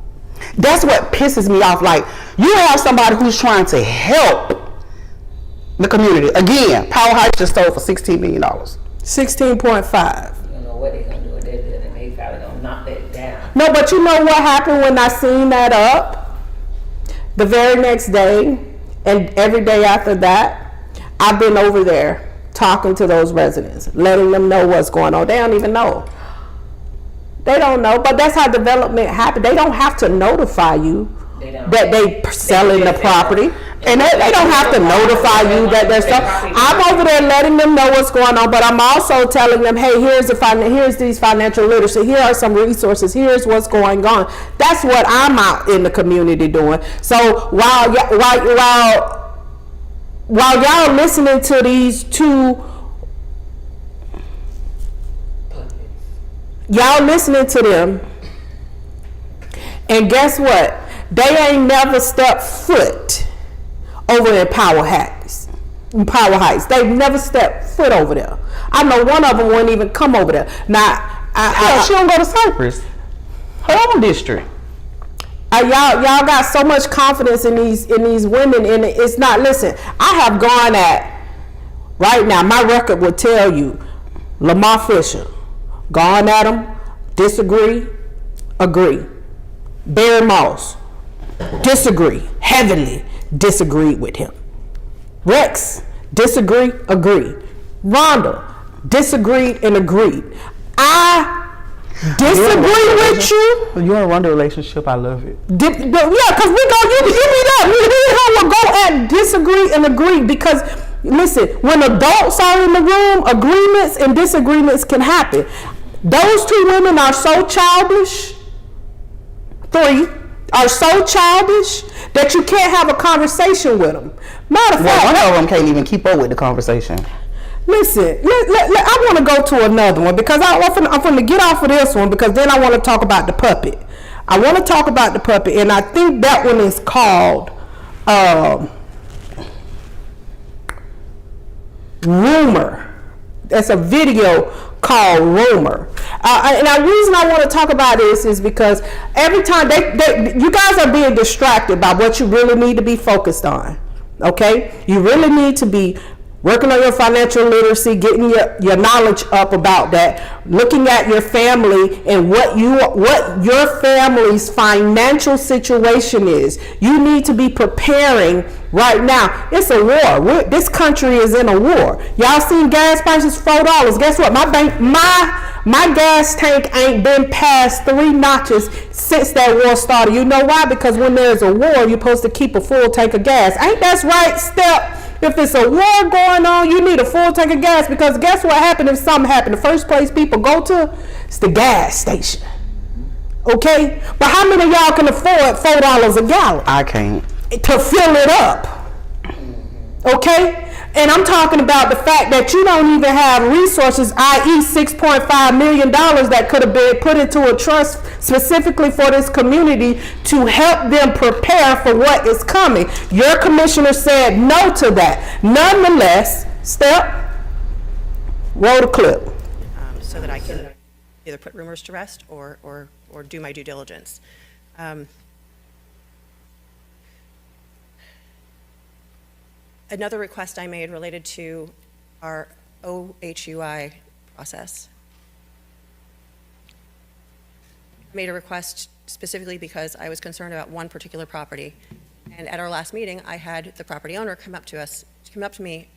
that's what pisses me off. Like, you have somebody who's trying to help the community. Again, Powerhouse just sold for $16 million. 16.5. I don't know what they're going to do with that building. They probably going to knock that down. No, but you know what happened when I seen that up? The very next day and every day after that, I've been over there talking to those residents, letting them know what's going on. They don't even know. They don't know, but that's how development happens. They don't have to notify you that they selling the property. And they don't have to notify you that they're selling. I'm over there letting them know what's going on, but I'm also telling them, hey, here's these financial literacy. Here are some resources. Here's what's going on. That's what I'm out in the community doing. So while while y'all listening to these two, y'all listening to them, and guess what? They ain't never stepped foot over in Power Heights. They've never stepped foot over there. I know one of them wouldn't even come over there. Now, she don't go to Cypress, her own district. Y'all got so much confidence in these women, and it's not. Listen, I have gone at right now. My record will tell you, Lamar Fisher, gone at him, disagree, agree. Barry Moss, disagree, heavily disagreed with him. Rex, disagree, agree. Rhonda, disagreed and agreed. I disagree with you. You're in a Rhonda relationship. I love it. Yeah, because we go, you meet up. We will go and disagree and agree, because listen, when adults are in the room, agreements and disagreements can happen. Those two women are so childish. Three are so childish that you can't have a conversation with them. Matter of fact, one of them can't even keep up with the conversation. Listen, I want to go to another one, because I'm going to get off of this one, because then I want to talk about the puppet. I want to talk about the puppet, and I think that one is called Rumor. That's a video called Rumor. And the reason I want to talk about this is because every time you guys are being distracted by what you really need to be focused on. Okay? You really need to be working on your financial literacy, getting your knowledge up about that, looking at your family and what your family's financial situation is. You need to be preparing right now. It's a war. This country is in a war. Y'all seen gas prices $4. Guess what? My gas tank ain't been past 3 notches since that war started. You know why? Because when there's a war, you're supposed to keep a full tank of gas. Ain't that right, Step? If it's a war going on, you need a full tank of gas, because guess what happened if something happened? The first place people go to is the gas station. Okay? But how many of y'all can afford $4 a gallon? I can't. To fill it up. Okay? And I'm talking about the fact that you don't even have resources, i.e. $6.5 million that could have been put into a trust specifically for this community to help them prepare for what is coming. Your commissioner said no to that. Nonetheless, Step, roll the clip. So that I can either put rumors to rest or do my due diligence. Another request I made related to our OHUI process. I made a request specifically because I was concerned about one particular property. And at our last meeting, I had the property owner come up to me.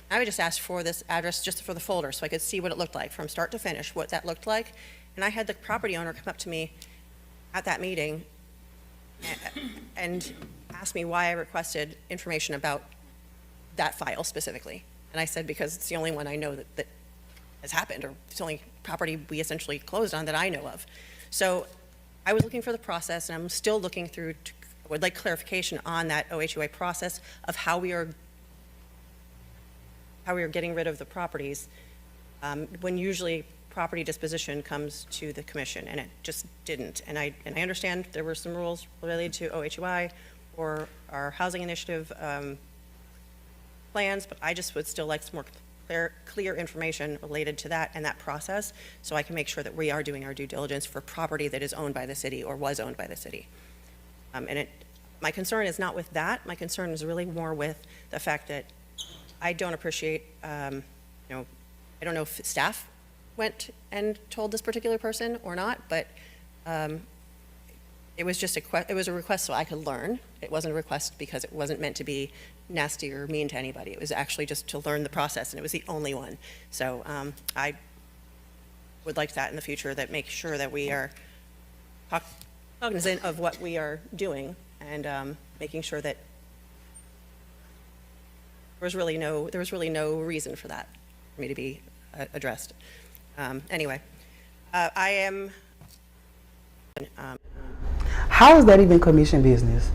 I would just ask for this address just for the folder so I could see what it looked like from start to finish, what that looked like. And I had the property owner come up to me at that meeting and asked me why I requested information about that file specifically. And I said, because it's the only one I know that has happened, or it's the only property we essentially closed on that I know of. So I was looking for the process, and I'm still looking through, I would like clarification on that OHUA process of how we are getting rid of the properties when usually property disposition comes to the commission, and it just didn't. And I understand there were some rules related to OHUI or our housing initiative plans, but I just would still like some more clear information related to that and that process, so I can make sure that we are doing our due diligence for property that is owned by the city or was owned by the city. My concern is not with that. My concern is really more with the fact that I don't appreciate, I don't know if staff went and told this particular person or not, but it was just it was a request so I could learn. It wasn't a request because it wasn't meant to be nasty or mean to anybody. It was actually just to learn the process, and it was the only one. So I would like that in the future, that make sure that we are cognizant of what we are doing, and making sure that there was really no reason for that for me to be addressed. Anyway, I am. How is that even commission business?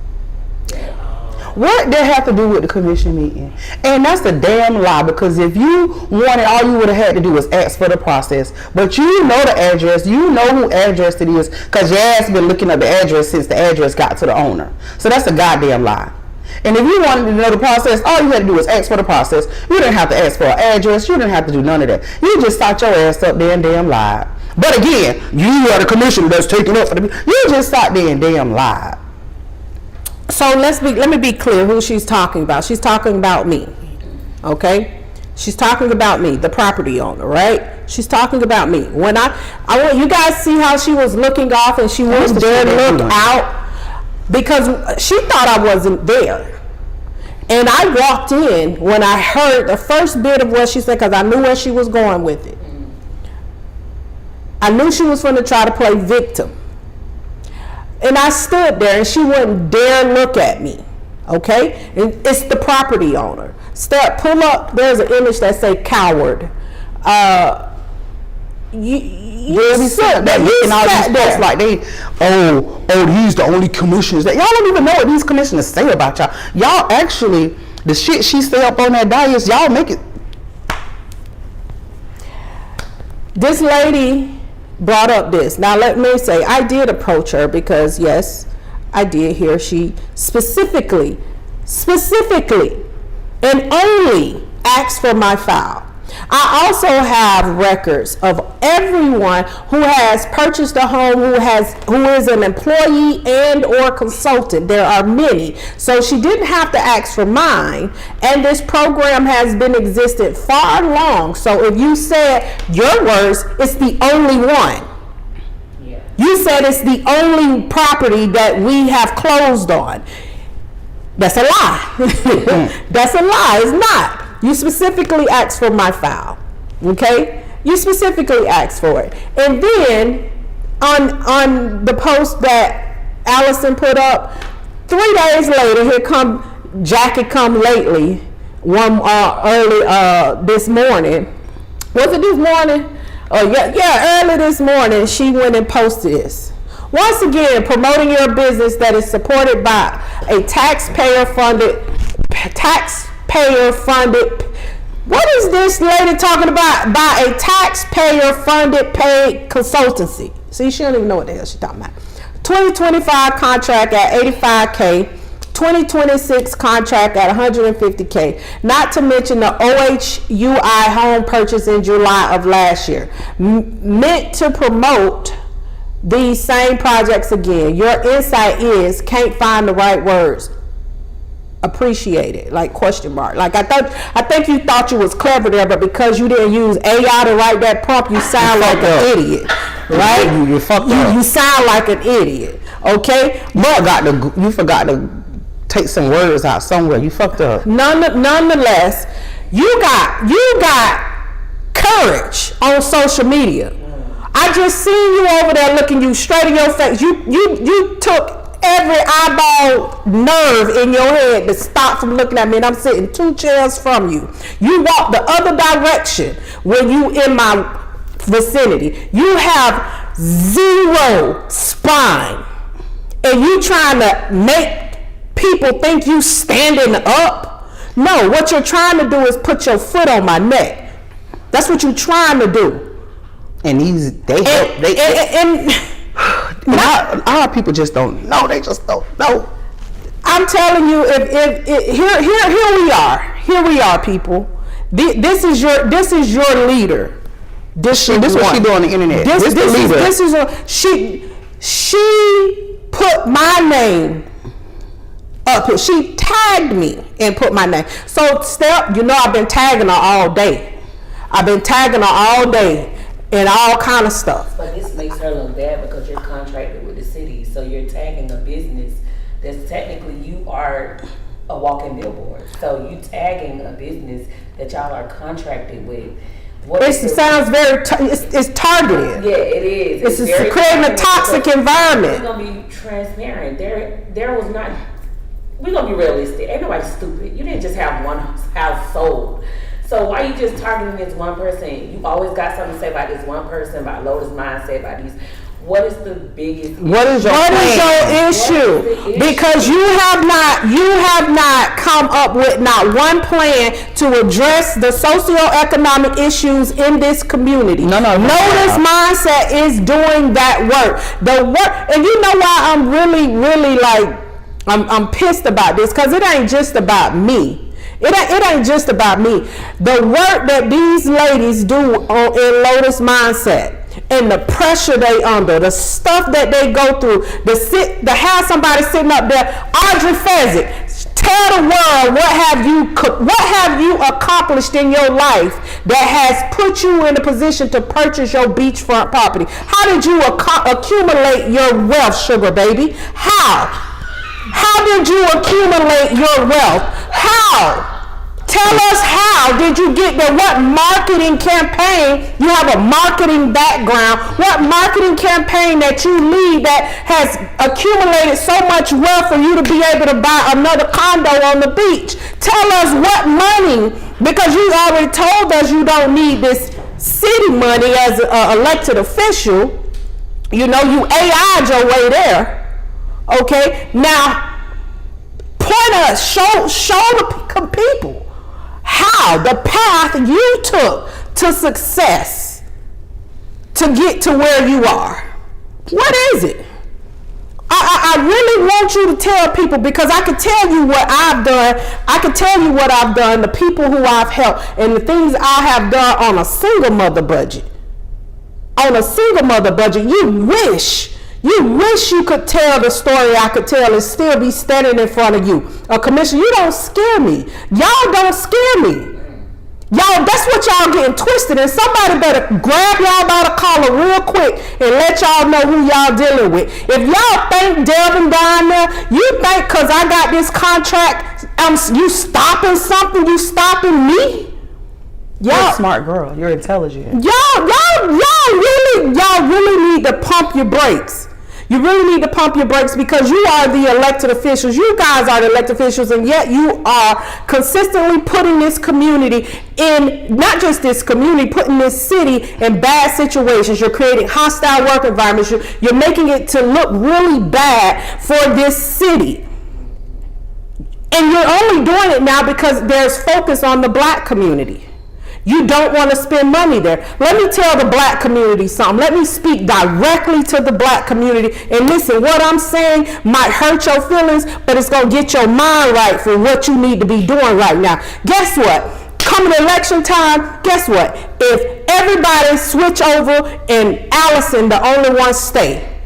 What did that have to do with the commission meeting? And that's a damn lie, because if you wanted, all you would have had to do was ask for the process. But you know the address, you know who address it is, because your ass been looking up the address since the address got to the owner. So that's a goddamn lie. And if you wanted to know the process, all you had to do was ask for the process. You didn't have to ask for an address. You didn't have to do none of that. You just sat your ass up there and damn lied. But again, you are the commissioner that's taking up for the. You just sat there and damn lied. So let me be clear who she's talking about. She's talking about me. Okay? She's talking about me, the property owner, right? She's talking about me. When I want you guys see how she was looking off and she wouldn't dare look out because she thought I wasn't there. And I walked in when I heard the first bit of what she said, because I knew where she was going with it. I knew she was going to try to play victim. And I stood there and she wouldn't dare look at me. Okay? And it's the property owner. Pull up, there's an image that say coward. You said that and all these folks like he's the only commissioners that y'all don't even know what these commissioners say about y'all. Y'all actually, the shit she say up on that dais, y'all make it. This lady brought up this. Now let me say, I did approach her because yes, I did hear she specifically and only asked for my file. I also have records of everyone who has purchased a home who is an employee and or consultant. There are many. So she didn't have to ask for mine, and this program has been existed far long. So if you said your words, it's the only one. Yeah. You said it's the only property that we have closed on. That's a lie. That's a lie. It's not. You specifically asked for my file, okay? You specifically asked for it. And then on the post that Allison put up, 3 days later, here come Jackie come lately, early this morning. Was it this morning? Early this morning, she went and posted this. Once again, promoting your business that is supported by a taxpayer-funded. What is this lady talking about? By a taxpayer-funded paid consultancy. See, she don't even know what the hell she's talking about. 2025 contract at $85K. 2026 contract at $150K. Not to mention the OHUI home purchase in July of last year. Meant to promote these same projects again. Your insight is can't find the right words. Appreciate it, like question mark. Like I think you thought you was clever there, but because you didn't use AI to write that prompt, you sound like an idiot, right? You fucked up. You sound like an idiot. Okay, but you forgot to take some words out somewhere. You fucked up. Nonetheless, you got courage on social media. I just seen you over there looking you straight in your face. You took every eyeball nerve in your head to stop from looking at me, and I'm sitting 2 chairs from you. You walk the other direction when you in my vicinity. You have 0 spine, and you trying to make people think you standing up. No, what you're trying to do is put your foot on my neck. That's what you're trying to do. And our people just don't know. They just don't know. I'm telling you, here we are, people. This is your leader. This is what she do on the internet. She put my name up here. She tagged me and put my name. So Step, I've been tagging her all day. And all kind of stuff. But this makes her look bad because you're contracted with the city, so you're tagging a business that's technically you are a walking billboard. So you tagging a business that y'all are contracted with. It sounds very. It's targeted. Yeah, it is. It's creating a toxic environment. We're gonna be transparent. There was not. We're gonna be realistic. Ain't nobody stupid. You didn't just have one house sold. So why you just targeting this one person? You always got something to say about this one person, about Lotus mindset, about these What is the biggest What is your What is plan? your issue? What is the issue? Because you have not come up with not one plan to address the socioeconomic issues in this community. No. Notice mindset is doing that work. The work, and you know why I'm really like I'm pissed about this, because it ain't just about me. It ain't just about me. The work that these ladies do in Lotus Mindset, and the pressure they under, the stuff that they go through, to have somebody sitting up there, Audrey Fezzik, tell the world what have you accomplished in your life that has put you in a position to purchase your beachfront property? How did you accumulate your wealth, sugar baby? How did you accumulate your wealth? How? Tell us, how did you get there? What marketing campaign? You have a marketing background. What marketing campaign that you lead that has accumulated so much wealth for you to be able to buy another condo on the beach? Tell us what money, because you already told us you don't need this city money as an elected official. You know, you AI'd your way there. Okay, now point us, show the people how the path you took to success to get to where you are. What is it? I really want you to tell people, because I can tell you what I've done. I can tell you what I've done, the people who I've helped, and the things I have done on a single mother budget. On a single mother budget, you wish you could tell the story I could tell and still be standing in front of you. A commissioner, you don't scare me. Y'all don't scare me. Y'all, that's what y'all getting twisted, and somebody better grab y'all by the collar real quick and let y'all know who y'all dealing with. If y'all think Delvin down there, you think because I got this contract, you stopping something, you stopping me? You're a smart girl. You're intelligent. Y'all really need to pump your brakes. You really need to pump your brakes, because you are the elected officials. You guys are the elected officials, and yet you are consistently putting this community in, not just this community, putting this city in bad situations. You're creating hostile work environments. You're making it to look really bad for this city. And you're only doing it now because there's focus on the black community. You don't want to spend money there. Let me tell the black community something. Let me speak directly to the black community. And listen, what I'm saying might hurt your feelings, but it's going to get your mind right for what you need to be doing right now. Guess what? Coming election time, guess what? If everybody switch over and Allison, the only one, stay,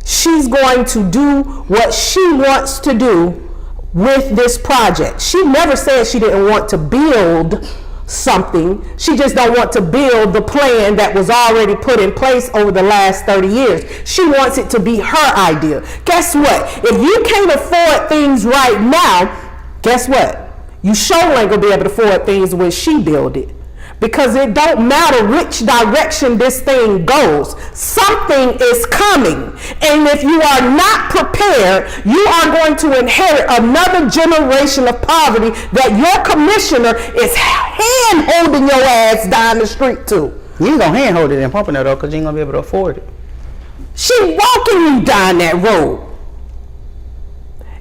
she's going to do what she wants to do with this project. She never said she didn't want to build something. She just don't want to build the plan that was already put in place over the last 30 years. She wants it to be her idea. Guess what? If you can't afford things right now, guess what? You sure ain't gonna be able to afford things when she build it. Because it don't matter which direction this thing goes. Something is coming. And if you are not prepared, you are going to inherit another generation of poverty that your commissioner is hand-holding your ass down the street to. You ain't gonna hand hold it and pumping it though, because you ain't gonna be able to afford it. She walking you down that road.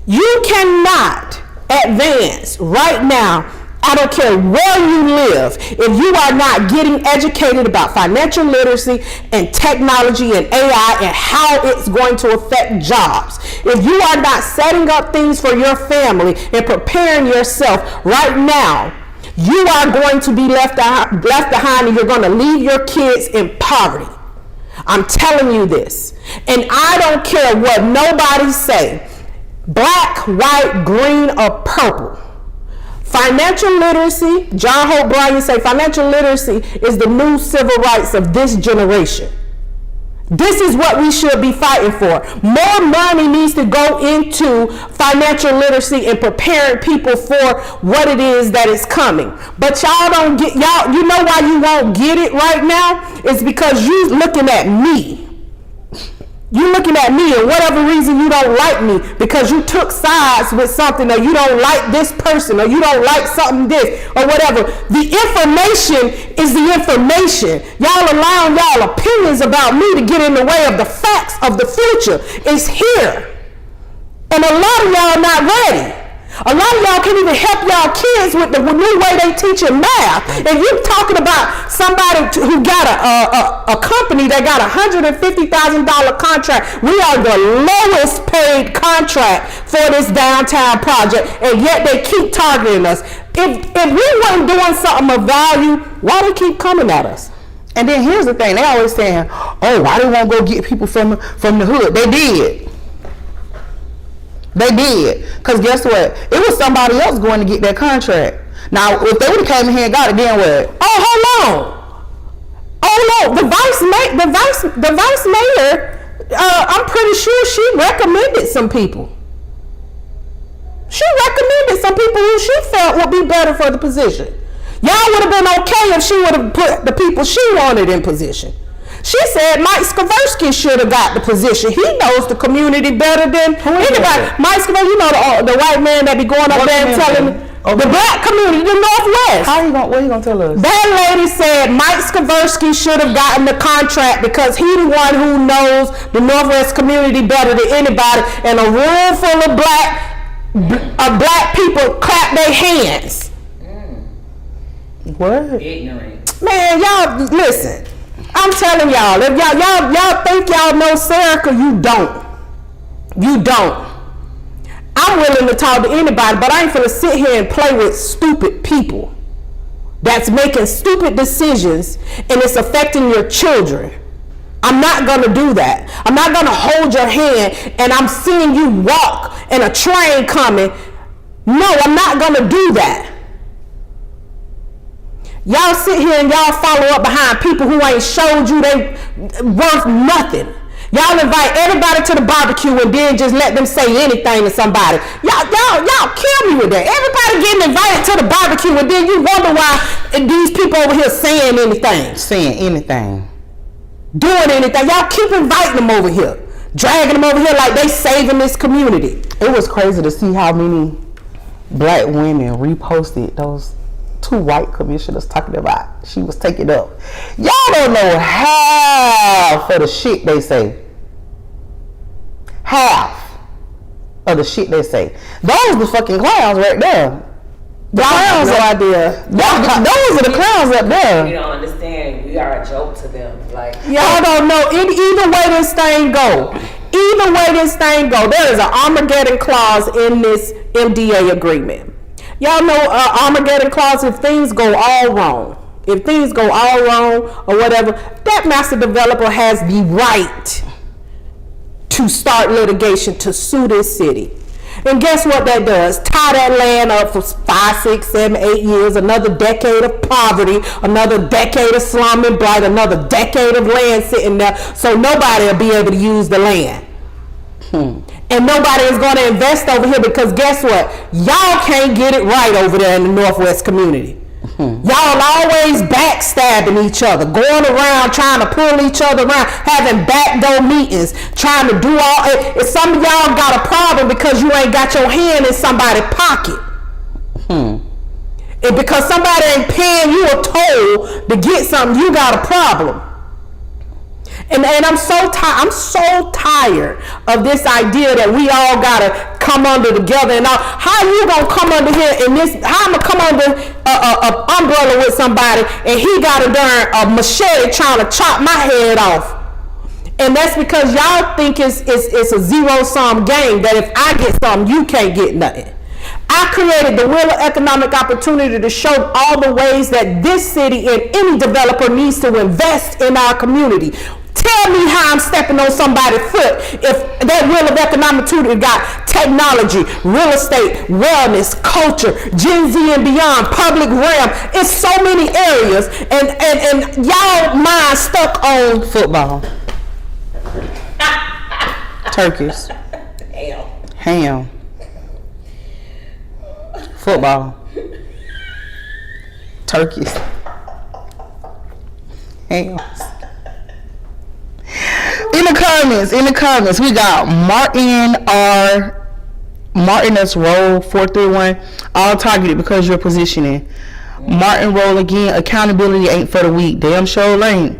You cannot advance right now. I don't care where you live. If you are not getting educated about financial literacy and technology and AI and how it's going to affect jobs, if you are not setting up things for your family and preparing yourself right now, you are going to be left behind, and you're going to leave your kids in poverty. I'm telling you this. And I don't care what nobody say, black, white, green, or purple. Financial literacy, John Hope Bryan say financial literacy is the new civil rights of this generation. This is what we should be fighting for. More money needs to go into financial literacy and preparing people for what it is that is coming. But y'all don't get, y'all, you know why you won't get it right now? It's because you looking at me. You looking at me, and whatever reason you don't like me because you took sides with something, or you don't like this person, or you don't like something this, or whatever. The information is the information. Y'all allowing y'all opinions about me to get in the way of the facts of the future. It's here. And a lot of y'all not ready. A lot of y'all can't even help y'all kids with the new way they teaching math. And you talking about somebody who got a company that got $150,000 contract. We are the lowest paid contract for this downtown project, and yet they keep targeting us. If we weren't doing something of value, why they keep coming at us? And then here's the thing: they always saying, "Oh, why they won't go get people from the hood?" They did. They did. Because guess what? It was somebody else going to get that contract. Now, if they would have came in here and got it, then what? Oh, hold on. The vice mayor, I'm pretty sure she recommended some people. She recommended some people who she felt would be better for the position. Y'all would have been okay if she would have put the people she wanted in position. She said Mike Skaversky should have got the position. He knows the community better than anybody. Mike Skaversky, you know the white man that be going up there and telling the black community, the Northwest. What you gonna tell us? That lady said Mike Skaversky should have gotten the contract because he the one who knows the Northwest community better than anybody. And a room full of black people clap their hands. What? Ignorant. Man, y'all listen. I'm telling y'all, if y'all think y'all know Serica, you don't. You don't. I'm willing to talk to anybody, but I ain't finna sit here and play with stupid people that's making stupid decisions and it's affecting your children. I'm not gonna do that. I'm not gonna hold your hand and I'm seeing you walk and a train coming. No, I'm not gonna do that. Y'all sit here and y'all follow up behind people who ain't showed you they worth nothing. Y'all invite everybody to the barbecue and then just let them say anything to somebody. Y'all kill me with that. Everybody getting invited to the barbecue and then you wonder why these people over here saying anything. Doing anything. Y'all keep inviting them over here. Dragging them over here like they saving this community. It was crazy to see how many black women reposted those two white commissioners talking about she was taking up. Y'all don't know half of the shit they say. Half of the shit they say. Those the fucking clowns right there. The clowns no are idea. Those are the clowns up there. You don't understand. We are a joke to them. Like Y'all don't know either way this thing go. Either way this thing go, there is an Armageddon clause in this MDA agreement. Y'all know Armageddon clause, if things go all wrong. If things go all wrong or whatever, that master developer has the right to start litigation to sue this city. And guess what that does? Tie that land up for 5, 6, 7, 8 years, another decade of poverty, another decade of slum and blight, another decade of land sitting there, so nobody will be able to use the land. And nobody is going to invest over here because guess what? Y'all can't get it right over there in the Northwest community. Y'all always backstabbing each other, going around trying to pull each other around, having backdoor meetings, trying to do all. If some of y'all got a problem because you ain't got your hand in somebody's pocket, and because somebody ain't paying you a toll to get something, you got a problem. And I'm so tired of this idea that we all gotta come under together and all. How you gonna come under here in this? How I'm gonna come under a umbrella with somebody and he got a darn machete trying to chop my head off? And that's because y'all think it's a zero-sum game, that if I get something, you can't get nothing. I created the Wheel of Economic Opportunity to show all the ways that this city and any developer needs to invest in our community. Tell me how I'm stepping on somebody's foot if that Wheel of Economic Opportunity got technology, real estate, wellness, culture, Gen Z and beyond, public realm. It's so many areas, and y'all mind stuck on Football. Turkeys. Ham. Football. Turkeys. Hams. In the car comments, we got Martin S. Roll 431, all targeted because you're positioning. Martin Roll again, accountability ain't for the weak. Damn sure ain't.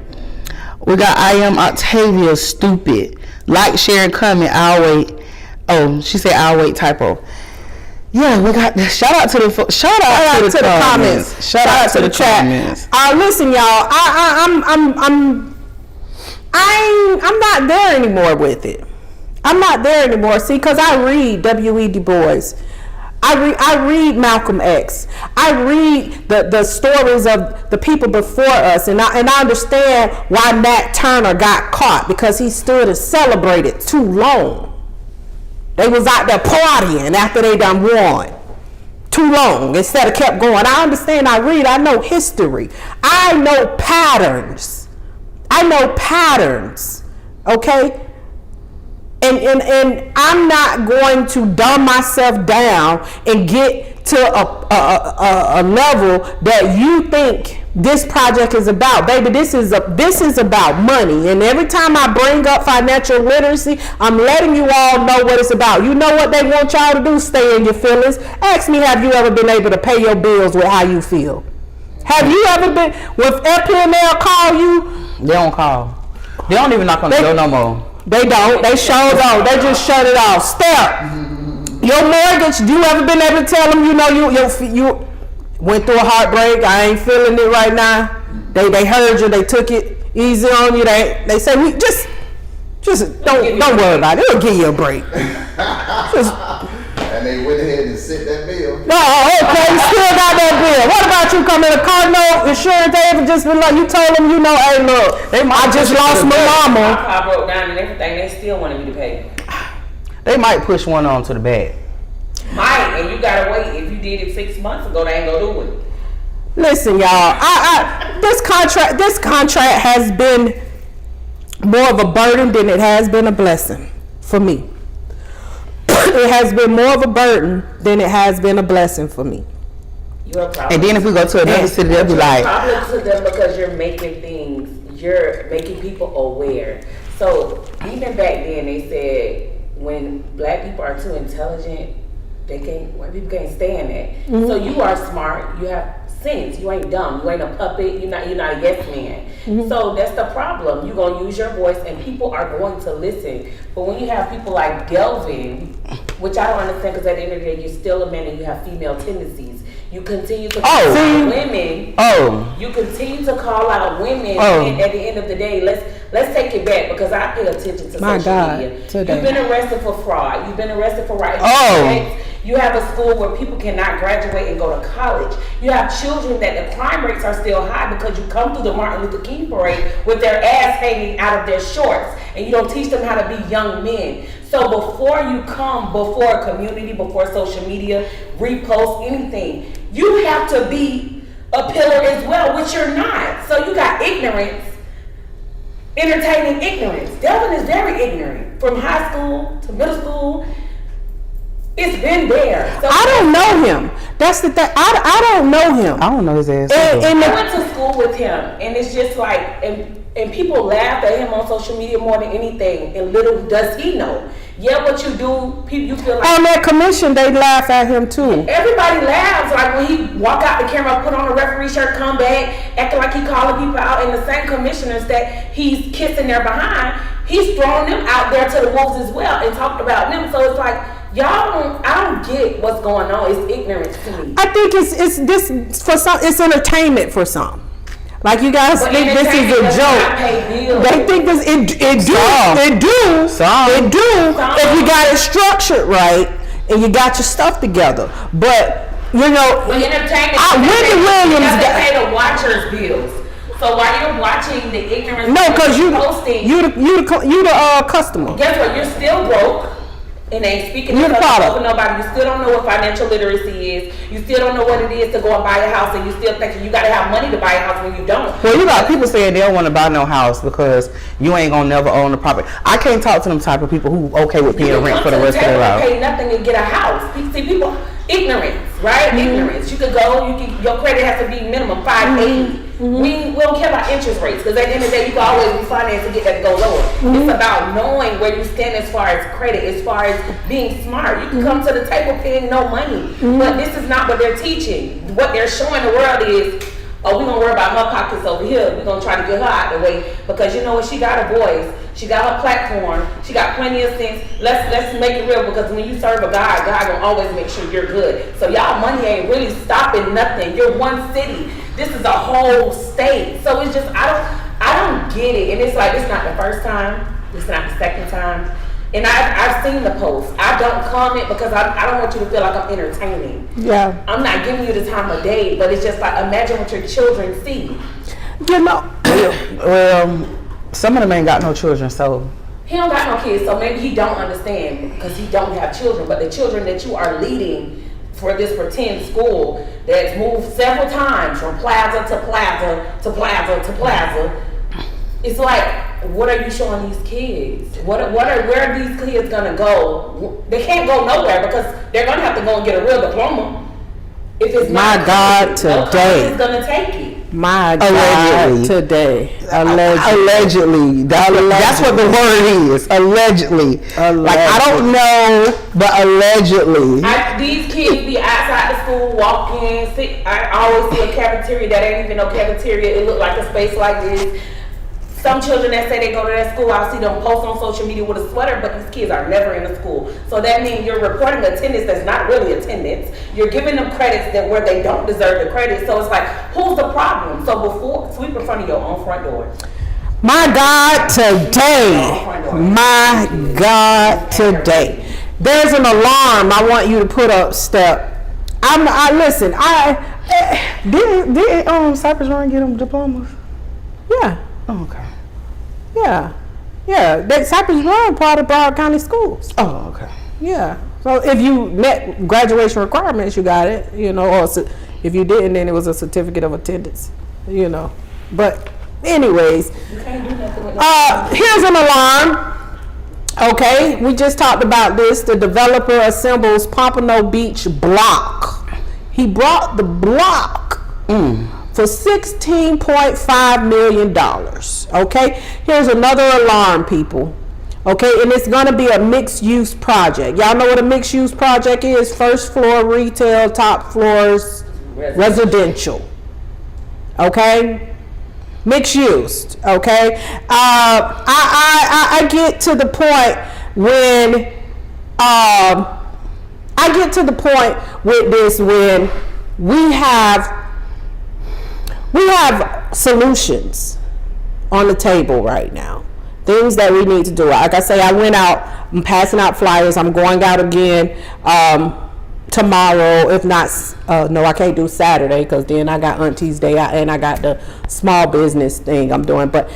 We got I am Octavia, stupid. Like, share, and comment. I'll wait. Oh, she said I'll wait, typo. Yeah, we got shout out to the comments. Shout out to the chat. Listen, y'all. I'm not there anymore with it. I'm not there anymore. See, because I read W.E. Du Bois. I read Malcolm X. I read the stories of the people before us, and I understand why Nat Turner got caught, because he stood and celebrated too long. They was out there partying after they done won too long instead of kept going. I understand. I read. I know history. I know patterns. Okay. And I'm not going to dumb myself down and get to a level that you think this project is about. Baby, this is about money. And every time I bring up financial literacy, I'm letting you all know what it's about. You know what they want y'all to do? Stay in your feelings. Ask me, have you ever been able to pay your bills with how you feel? Have you ever been, with FPNL call you? They don't call. They don't even knock on the door no more. They don't. They shut it off. They just shut it off. Step. Your mortgage. You ever been able to tell them, you know, you went through a heartbreak? I ain't feeling it right now. They heard you. They took it easy on you. They say we just don't worry about it. It'll give you a break. And they went ahead and sent that bill. No, okay, you still got that bill. What about you coming to Cardinal Insurance? They ever just been like, you told them, you know, hey, look, I just lost my mama. My car broke down and everything. They still wanted me to pay. They might push one on to the back. Might, and you gotta wait. If you did it 6 months ago, they ain't gonna do it. Listen, y'all, this contract has been more of a burden than it has been a blessing for me. It has been more of a burden than it has been a blessing for me. You're a problem. And then if we go to another city, they'll be like, problem to them because you're making people aware. So even back then, they said when black people are too intelligent, white people can't stand that. Mm-hmm. So you are smart. You have sense. You ain't dumb. You ain't a puppet. You're not a yes man. Mm-hmm. So that's the problem. You're gonna use your voice, and people are going to listen. But when you have people like Delvin, which I don't understand, because at the end of the day, you're still a man and you have female tendencies. You continue to call out women. You continue to call out women, and at the end of the day, let's take it back, because I pay attention to social media. Today. You've been arrested for fraud. You've been arrested for writing checks. You have a school where people cannot graduate and go to college. You have children that the crime rates are still high because you come through the Martin Luther King parade with their ass hanging out of their shorts, and you don't teach them how to be young men. So before you come before a community, before social media, repost anything, you have to be a pillar as well, which you're not. So you got ignorance, entertaining ignorance. Delvin is very ignorant, from high school to middle school. It's been there. So I don't know him. That's the thing. I don't know him. I don't know his ass. I went to school with him, and it's just like, and people laugh at him on social media more than anything, and little does he know. Yeah, what you do, you feel like... On that commission, they laugh at him too. Everybody laughs. Like when he walk out the camera, put on a referee shirt, come back, acting like he calling people out, and the same commissioners that he's kissing their behind, he's throwing them out there to the wolves as well and talked about them. So it's like, I don't get what's going on. It's ignorance to me. I think it's for some. It's entertainment for some. Like you guys think this is a joke. They think this it do. If you got it structured right and you got your stuff together. But you know, with entertainment, Wendy Williams you have to pay the watchers' bills. So while you're watching the ignorance, no, because you the customer. Guess what? You're still broke. And ain't speaking to nobody. You still don't know what financial literacy is. You still don't know what it is to go and buy a house, and you still thinking you got to have money to buy a house when you don't. Well, you got people saying they don't want to buy no house because you ain't gonna never own the property. I can't talk to them type of people who okay with paying rent for the rest of their life. Pay nothing to get a house. See, people ignorance, right? Ignorance. You could go. Your credit has to be minimum 580. We don't care about interest rates because at the end of the day, you can always refinance and get that to go lower. It's about knowing where you stand as far as credit, as far as being smart. You can come to the table paying no money, but this is not what they're teaching. What they're showing the world is, oh, we're gonna worry about her pockets over here. We're gonna try to get her out of the way because you know what? She got a voice. She got her platform. She got plenty of things. Let's make it real because when you serve a God, God gonna always make sure you're good. So y'all money ain't really stopping nothing. You're one city. This is a whole state. So it's just I don't get it. And it's like it's not the first time. It's not the second time. And I've seen the posts. I don't comment because I don't want you to feel like I'm entertaining. Yeah. I'm not giving you the time of day, but it's just like imagine what your children see. You know. Well, some of them ain't got no children, so. He don't got no kids, so maybe he don't understand because he don't have children. But the children that you are leading for this pretend school that's moved several times from plaza to plaza to plaza to plaza, it's like, what are you showing these kids? Where are these kids gonna go? They can't go nowhere because they're gonna have to go and get a real diploma. If it's My not God, no today. is gonna take it. My Allegedly. God, today. Allegedly. That's what the word is. Allegedly. Like, I don't know, but allegedly. These kids be outside the school walking. I always see a cafeteria that ain't even no cafeteria. It look like a space like this. Some children that say they go to that school, I'll see them post on social media with a sweater, but these kids are never in the school. So that means you're reporting attendance that's not really attendance. You're giving them credits that where they don't deserve the credit. So it's like, who's the problem? So before, sweep in front of your own front door. My God, today. My God, today. There's an alarm I want you to put up, Step. Listen, did Cypress Run get them diplomas? Yeah. Oh, okay. Yeah. That Cypress Run part of Broward County Schools. Oh, okay. Yeah. So if you met graduation requirements, you got it, or if you didn't, then it was a certificate of attendance, But anyways, here's an alarm. Okay, we just talked about this. The developer assembles Pompano Beach block. He brought the block for $16.5 million. Okay, here's another alarm, people. Okay, and it's going to be a mixed-use project. Y'all know what a mixed-use project is? First floor retail, top floors residential. Okay, mixed use. Okay, I get to the point when I get to the point with this when we have solutions on the table right now. Things that we need to do. Like I say, I went out, I'm passing out flyers. I'm going out again tomorrow. If not, no, I can't do Saturday because then I got Auntie's Day and I got the small business thing I'm doing. But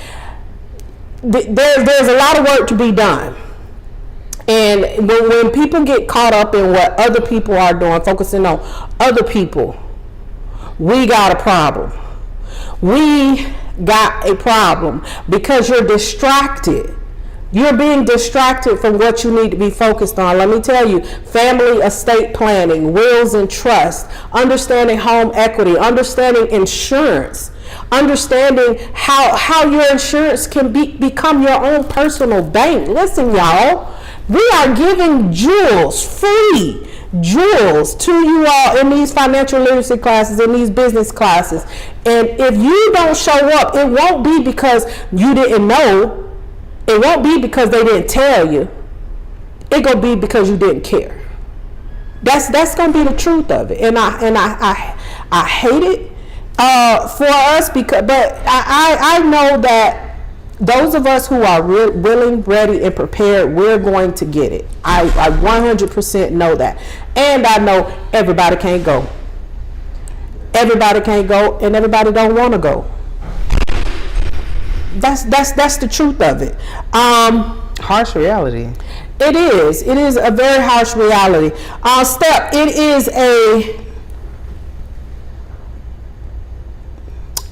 there's a lot of work to be done. And when people get caught up in what other people are doing, focusing on other people, we got a problem. We got a problem because you're distracted. You're being distracted from what you need to be focused on. Let me tell you, family estate planning, wills and trust, understanding home equity, understanding insurance, understanding how your insurance can become your own personal bank. Listen, y'all, we are giving free jewels to you all in these financial literacy classes, in these business classes. And if you don't show up, it won't be because you didn't know. It won't be because they didn't tell you. It gonna be because you didn't care. That's gonna be the truth of it. And I hate it for us but I know that those of us who are willing, ready, and prepared, we're going to get it. I 100% know that. And I know everybody can't go. Everybody can't go, and everybody don't want to go. That's the truth of it. Harsh reality. It is. It is a very harsh reality. Step,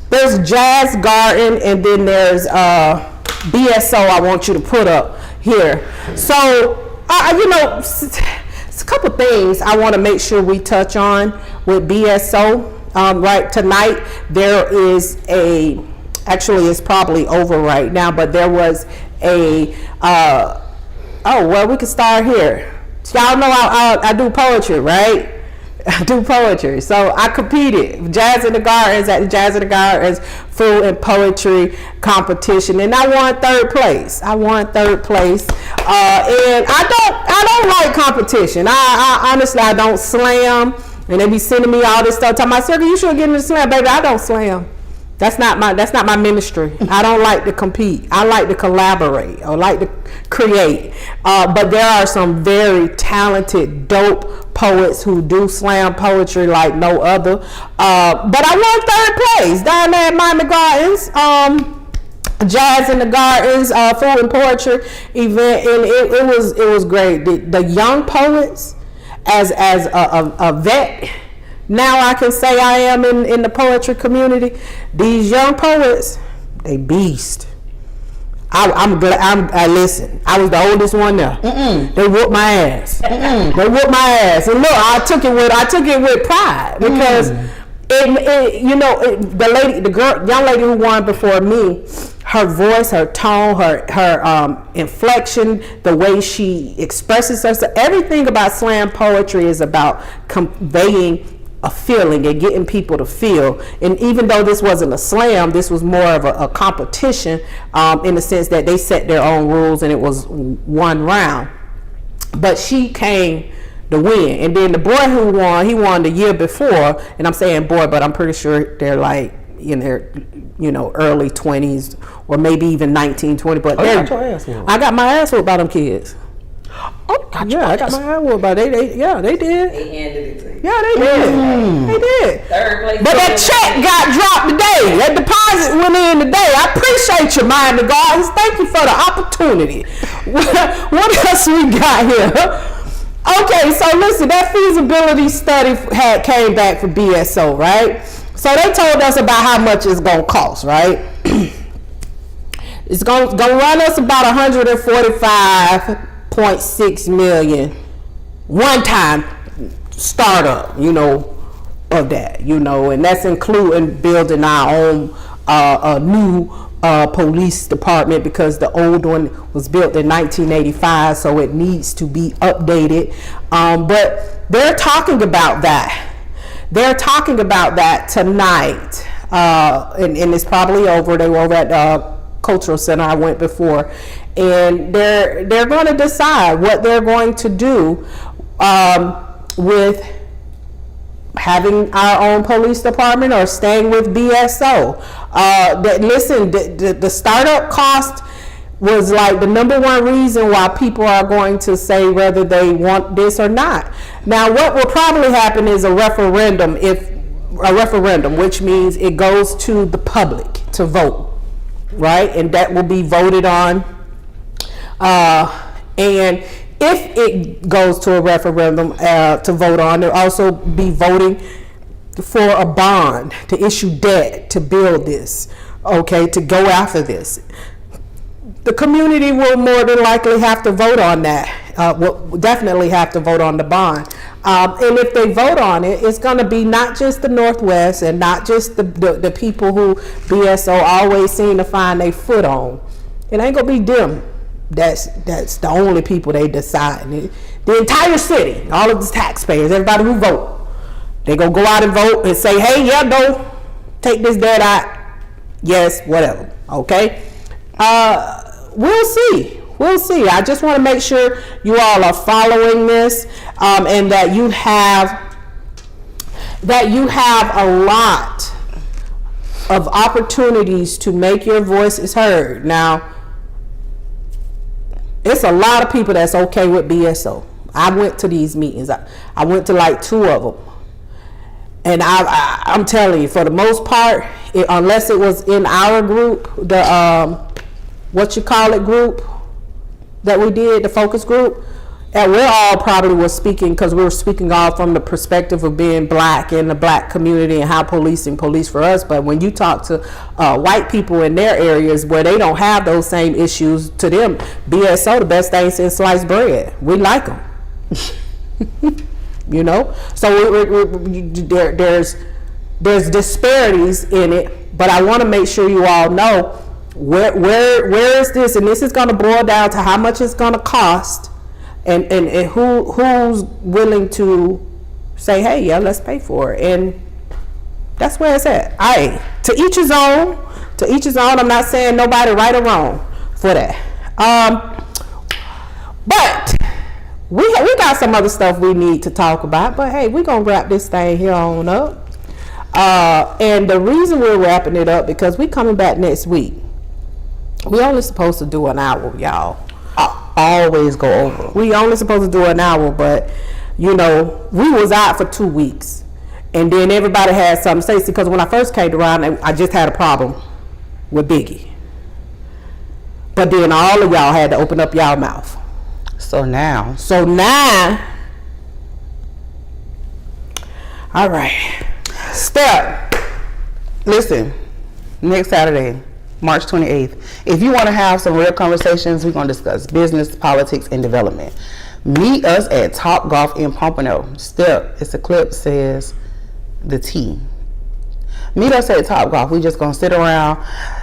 there's Jazz Garden, and then there's BSO I want you to put up here. So, it's a couple things I want to make sure we touch on with BSO. Right tonight, there is actually it's probably over right now, but there was we can start here. So y'all know I do poetry, right? I do poetry. So I competed Jazz in the Gardens at the Jazz in the Gardens food and poetry competition, and I won third place. And I don't like competition. I honestly, I don't slam, and they be sending me all this stuff. Talking about, Circle, you should get in the slam, baby. I don't slam. That's not my ministry. I don't like to compete. I like to collaborate. I like to create. But there are some very talented, dope poets who do slam poetry like no other. But I won third place down there at Miami Gardens. Jazz in the Gardens food and poetry event, and it was great. The young poets, as a vet. Now I can say I am in the poetry community. These young poets, they beast. I'm glad. Listen. I was the oldest one there. They whooped my ass. They whooped my ass. And look, I took it with pride because the young lady who won before me, her voice, her tone, her inflection, the way she expresses herself, everything about slam poetry is about conveying a feeling and getting people to feel. And even though this wasn't a slam, this was more of a competition in the sense that they set their own rules and it was one round. But she came to win. And then the boy who won, he won the year before, and I'm saying boy, but I'm pretty sure they're like in their early 20s or maybe even 19, 20. But you got your ass whooped. I got my ass whooped by them kids. I got my ass whooped by they did. They handed it to you. Yeah, they did. They did. Third place. But that check got dropped today. That deposit went in today. I appreciate you, Miami Gardens. Thank you for the opportunity. What else we got here? Okay, so listen, that feasibility study came back for BSO, right? So they told us about how much it's gonna cost, right? It's gonna run us about 145.6 million one time startup, of that, and that's including building our own new police department because the old one was built in 1985, so it needs to be updated. But they're talking about that. They're talking about that tonight, and it's probably over. They were over at Cultural Center. I went before, and they're going to decide what they're going to do with having our own police department or staying with BSO. The startup cost was like the number one reason why people are going to say whether they want this or not. Now, what will probably happen is a referendum, which means it goes to the public to vote, right? And that will be voted on. And if it goes to a referendum to vote on, they'll also be voting for a bond to issue debt to build this, okay, to go after this. The community will more than likely have to vote on that. Will definitely have to vote on the bond. And if they vote on it, it's going to be not just the Northwest and not just the people who BSO always seem to find their foot on. It ain't going to be them. That's the only people they decide. The entire city, all of the taxpayers, everybody who vote, they gonna go out and vote and say, hey, yeah, go take this debt out. Yes, whatever. Okay. We'll see. I just want to make sure you all are following this, and that you have a lot of opportunities to make your voices heard. Now, it's a lot of people that's okay with BSO. I went to these meetings. I went to like 2 of them. And I'm telling you, for the most part, unless it was in our group, the group that we did, the focus group, and we're all probably were speaking because we were speaking all from the perspective of being black in the black community and how police for us. But when you talk to white people in their areas where they don't have those same issues, to them, BSO, the best thing since sliced bread. We like them. there's disparities in it, but I want to make sure you all know where is this, and this is going to boil down to how much it's going to cost, and who's willing to say, hey, yeah, let's pay for it. And that's where it's at. To each his own. To each his own. I'm not saying nobody right or wrong for that. But we got some other stuff we need to talk about. But hey, we're gonna wrap this thing here on up. And the reason we're wrapping it up because we coming back next week. We only supposed to do an hour, y'all. I always go over. We only supposed to do an hour, but you know, we was out for 2 weeks. And then everybody had something to say. Because when I first came around, I just had a problem with Biggie. But then all of y'all had to open up y'all mouth. So now. All right. Step. Listen, next Saturday, March 28th. If you want to have some real conversations, we're going to discuss business, politics, and development. Meet us at Top Golf in Pompano. Step, it's a clip, says the T. Meet us at Top Golf. We just gonna sit around.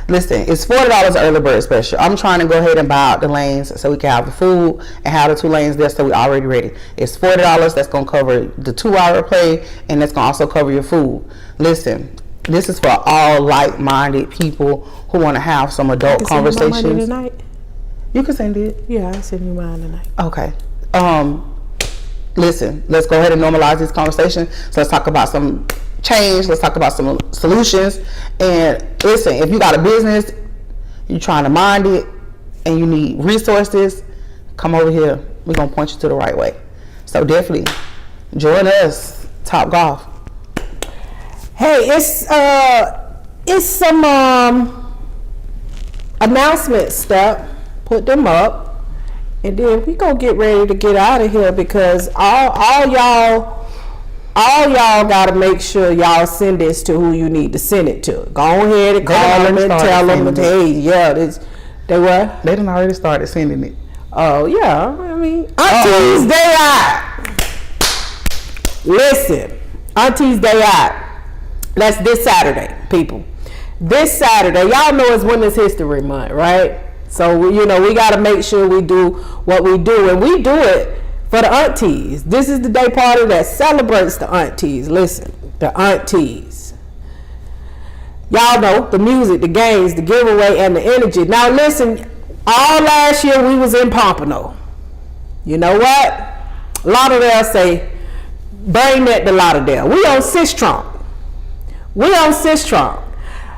Listen, it's $40 early bird special. I'm trying to go ahead and buy out the lanes so we can have the food and have the 2 lanes there so we already ready. It's $40. That's gonna cover the 2-hour play, and that's gonna also cover your food. Listen, this is for all like-minded people who want to have some adult conversations. Send you my money tonight? You can send it. Yeah, I send you mine tonight. Okay. Listen, let's go ahead and normalize this conversation. So let's talk about some change. Let's talk about some solutions. And listen, if you got a business, you're trying to mind it, and you need resources, come over here. We're going to point you to the right way. So definitely join us, Top Golf. Hey, it's some announcements stuff. Put them up. And then we gonna get ready to get out of here because all y'all gotta make sure y'all send this to who you need to send it to. Go ahead and call them and tell them, hey, yeah, they what? They done already started sending it. Oh yeah, I mean, Auntie's Day Out. Listen, Auntie's Day Out. That's this Saturday, people. This Saturday, y'all know it's Women's History Month, right? So, you know, we got to make sure we do what we do. And we do it for the aunties. This is the day party that celebrates the aunties. Listen, the aunties. Y'all know the music, the games, the giveaway, and the energy. Now, listen, all last year we was in Pompano. You know what? Lauderdale say, bring that to Lauderdale. We on Sistrom.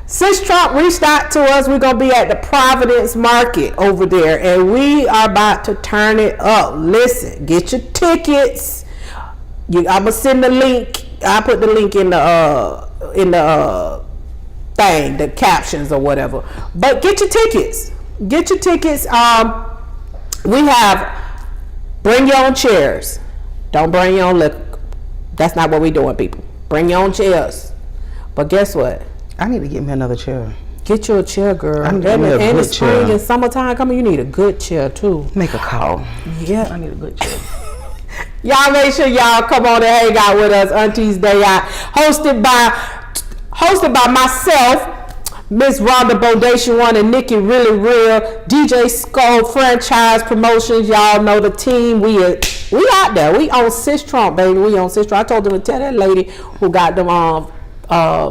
Sistrom reached out to us. We're going to be at the Providence Market over there, and we are about to turn it up. Listen, get your tickets. I'm going to send the link. I put the link in the thing, the captions or whatever. But get your tickets. Get your tickets. We have bring your own chairs. Don't bring your own liquor. That's not what we're doing, people. Bring your own chairs. But guess what? I need to get me another chair. Get you a chair, girl. I need to get me a and good it's spring chair. and summertime coming. You need a good chair too. Make a call. Yeah, I need a good chair. Y'all make sure y'all come on and hang out with us. Auntie's Day Out, hosted by myself, Miss Rhonda Bodation One, and Nikki Really Real, DJ Skull Franchise Promotions. Y'all know the team. We out there. We on Sistrom, baby. We on Sistrom. I told them to tell that lady who got them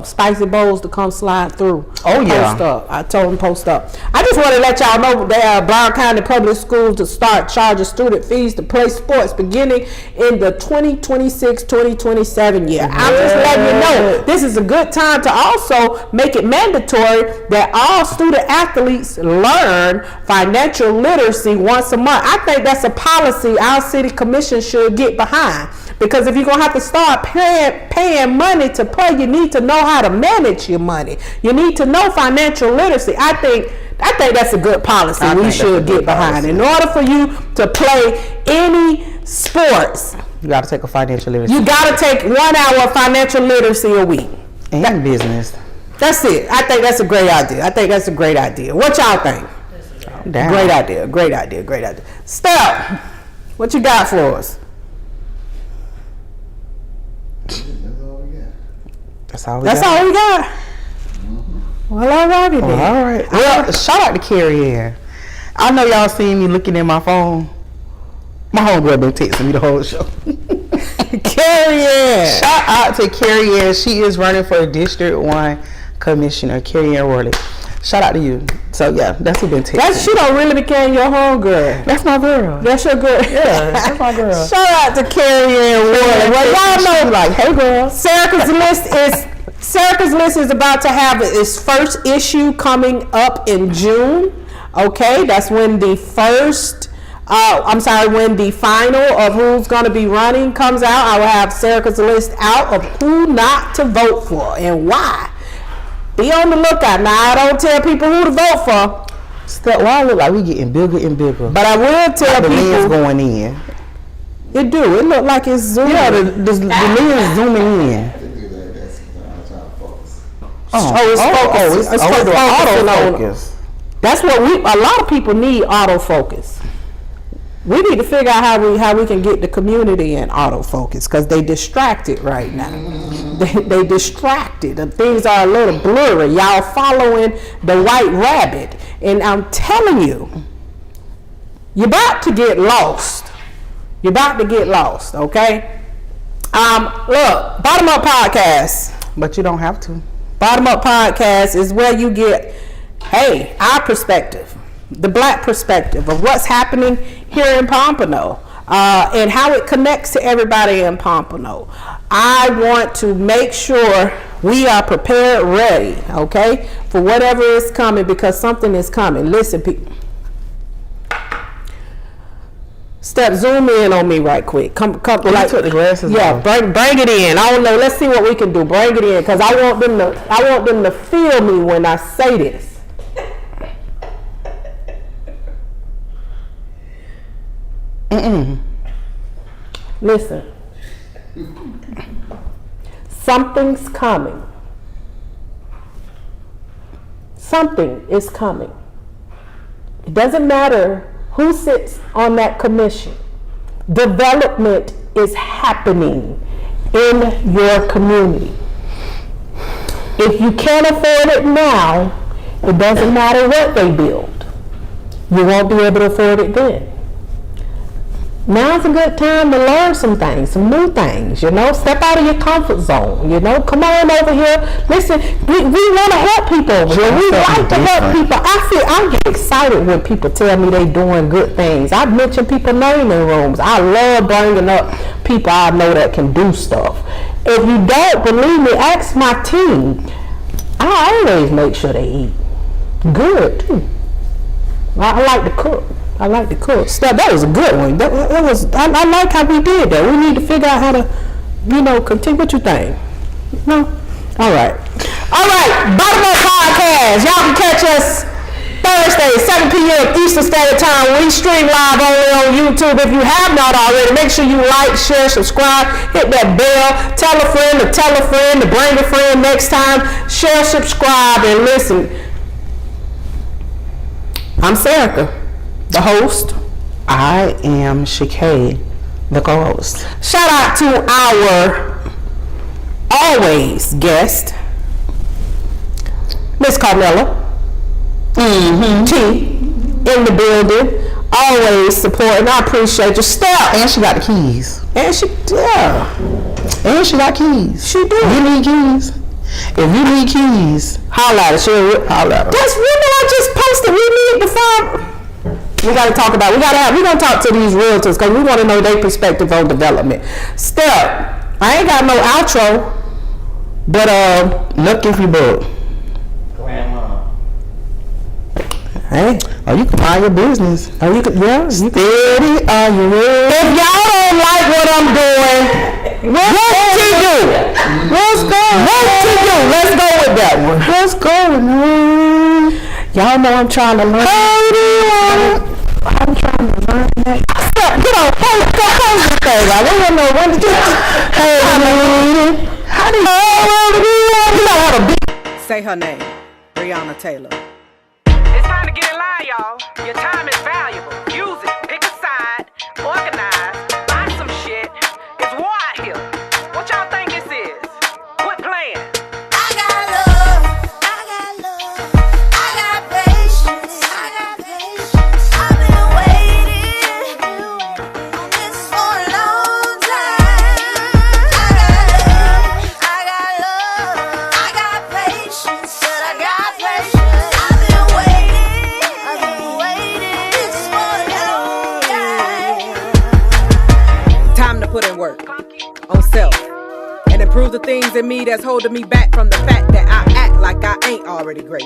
spicy bowls to come slide through. Oh yeah. Post up. I told them post up. I just want to let y'all know that Broward County Public Schools to start charging student fees to play sports beginning in the 2026-2027 year. I'm just letting you know this is a good time to also make it mandatory that all student athletes learn financial literacy once a month. I think that's a policy our city commission should get behind. Because if you're going to have to start paying money to play, you need to know how to manage your money. You need to know financial literacy. I think that's a good policy we should get behind. In order for you to play any sports, you got to take a financial literacy. You got to take 1 hour of financial literacy a week. And business. That's it. I think that's a great idea. What y'all think? Damn. Great idea. Steph, what you got for us? That's all we got. That's all we That's got. all we got. Well, all righty then. All right. Well, shout out to Carrie Ann. I know y'all seen me looking at my phone. My homegirl been texting me the whole show. Carrie Ann. Shout out to Carrie Ann. She is running for District 1 Commissioner, Carrie Ann Worley. Shout out to you. So yeah, that's who been texting. She don't really became your homegirl. That's my girl. That's your girl. Yeah, that's my girl. Shout out to Carrie Ann Wood. Well, y'all know, Like, hey girl. Serica's List is about to have its first issue coming up in June. Okay, that's when the when the final of who's going to be running comes out. I will have Serica's List out of who not to vote for and why. Be on the lookout. Now, I don't tell people who to vote for. Why look like we getting bigger and bigger? But I will tell the people. lens going in. It do. It look like it's zooming. Yeah, the lens zooming in. They do that. That's I'm trying to focus. It's focusing on autofocus. That's what a lot of people need, autofocus. We need to figure out how we can get the community in autofocus because they distracted right now. They distracted. And things are a little blurry. Y'all following the white rabbit. And I'm telling you, you're about to get lost. You're about to get lost, okay? Look, Bottom Up Podcast. But you don't have to. Bottom Up Podcast is where you get, hey, our perspective, the black perspective of what's happening here in Pompano, and how it connects to everybody in Pompano. I want to make sure we are prepared, ready, okay, for whatever is coming, because something is coming. Listen, people. Step, zoom in on me right quick. Come, like, took the glasses off. bring it in. I don't know. Let's see what we can do. Bring it in, because I want them to feel me when I say this. Listen. Something's coming. Something is coming. It doesn't matter who sits on that commission. Development is happening in your community. If you can't afford it now, it doesn't matter what they build. You won't be able to afford it then. Now's a good time to learn some things, some new things, you know. Step out of your comfort zone, you know. Come on over here. Listen, we want to help people over here. We like to help people. I get excited when people tell me they doing good things. I've mentioned people name in rooms. I love bringing up people I know that can do stuff. If you don't believe me, ask my team. I always make sure they eat good too. I like to cook. Steph, that was a good one. I like how we did that. We need to figure out how to, continue. What you think? No? All right. Bottom Up Podcast. Y'all can catch us Thursday, 7 p.m. Eastern Standard Time. We stream live only on YouTube. If you have not already, make sure you like, share, subscribe, hit that bell, tell a friend to bring a friend next time. Share, subscribe, and listen. I'm Serica, the host. I am Shakay, the co-host. Shout out to our always guest, Miss Carmela. T in the building, always supporting. I appreciate your step. And she got the keys. And she got keys. She do. You need keys. If you need keys, holla at her. That's I just posted. We need the phone. We gotta talk about. We're gonna talk to these realtors because we want to know their perspective on development. Step. I ain't got no outro, but look if you book. Grandma. Hey, you can mind your business. You can, steady. Are you ready? If y'all don't like what I'm doing, what to do? Let's go. What to do? Let's go with that one. Let's go. Y'all know I'm trying to learn. I'm trying to learn that. Get on, close this thing. I don't know when to do it. How do you have a beat? Say her name, Breonna Taylor. It's time to get in line, y'all. Your time is valuable. Use it. Pick a side. Organize. Buy some shit. It's war out here. What y'all think this is? Quit playing. prove the things in me that's holding me back from the fact that I act like I ain't already great.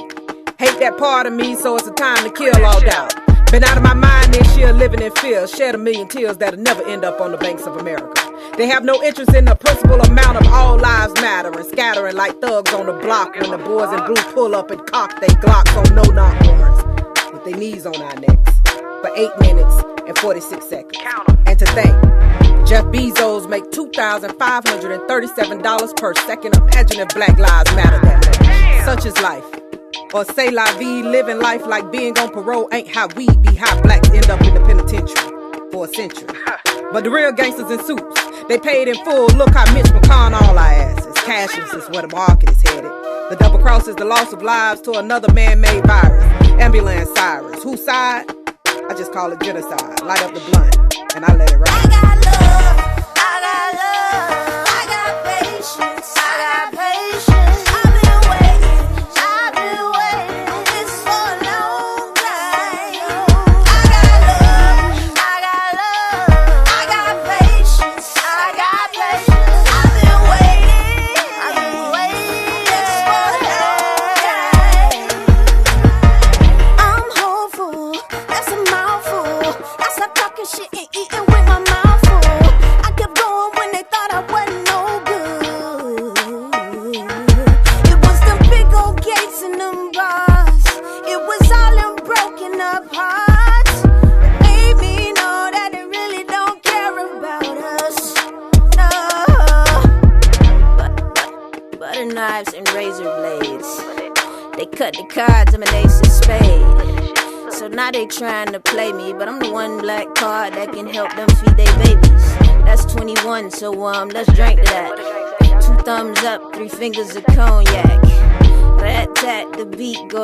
Hate that part of me, so it's a time to kill all doubt. Been out of my mind this year, living in fear. Shed a million tears that'll never end up on the banks of America. They have no interest in the principal amount of all lives matter and scattering like thugs on the block when the boys in blue pull up and cock they Glocks on no-knock warrants with their knees on our necks for 8 minutes and 46 seconds. And to think, Jeff Bezos make $2,537 per second. Imagine if Black Lives Matter that much. Such is life. Or say la vie, living life like being on parole ain't how we be. How blacks end up in the penitentiary for a century. But the real gangsters in suits, they paid in full. Look how Mitch McConnell all our asses. Cashless is where the market is headed. The double cross is the loss of lives to another man-made virus. Ambulance sirens. Whose side? I just call it genocide. Light up the blunt and I let it ride. I got love, I got love, I got patience, I got patience. I've been waiting, it's for a long time. I got love, I got love, I got patience, I got patience. I've been waiting, it's for a long time. I'm hopeful, that's a mouthful. I stop talking shit and eating with my mouth full. I kept going when they thought I wasn't no good. It was them big old gates and them bars. It was all them broken up hearts that made me know that they really don't care about us. No. Butter knives and razor blades. They cut the cards, I'm an ace of spades. So now they trying to play me, but I'm the one black card that can help them feed their babies. That's 21, so let's drink to that. 2 thumbs up, 3 fingers of cognac. Rat tat, the beat goes.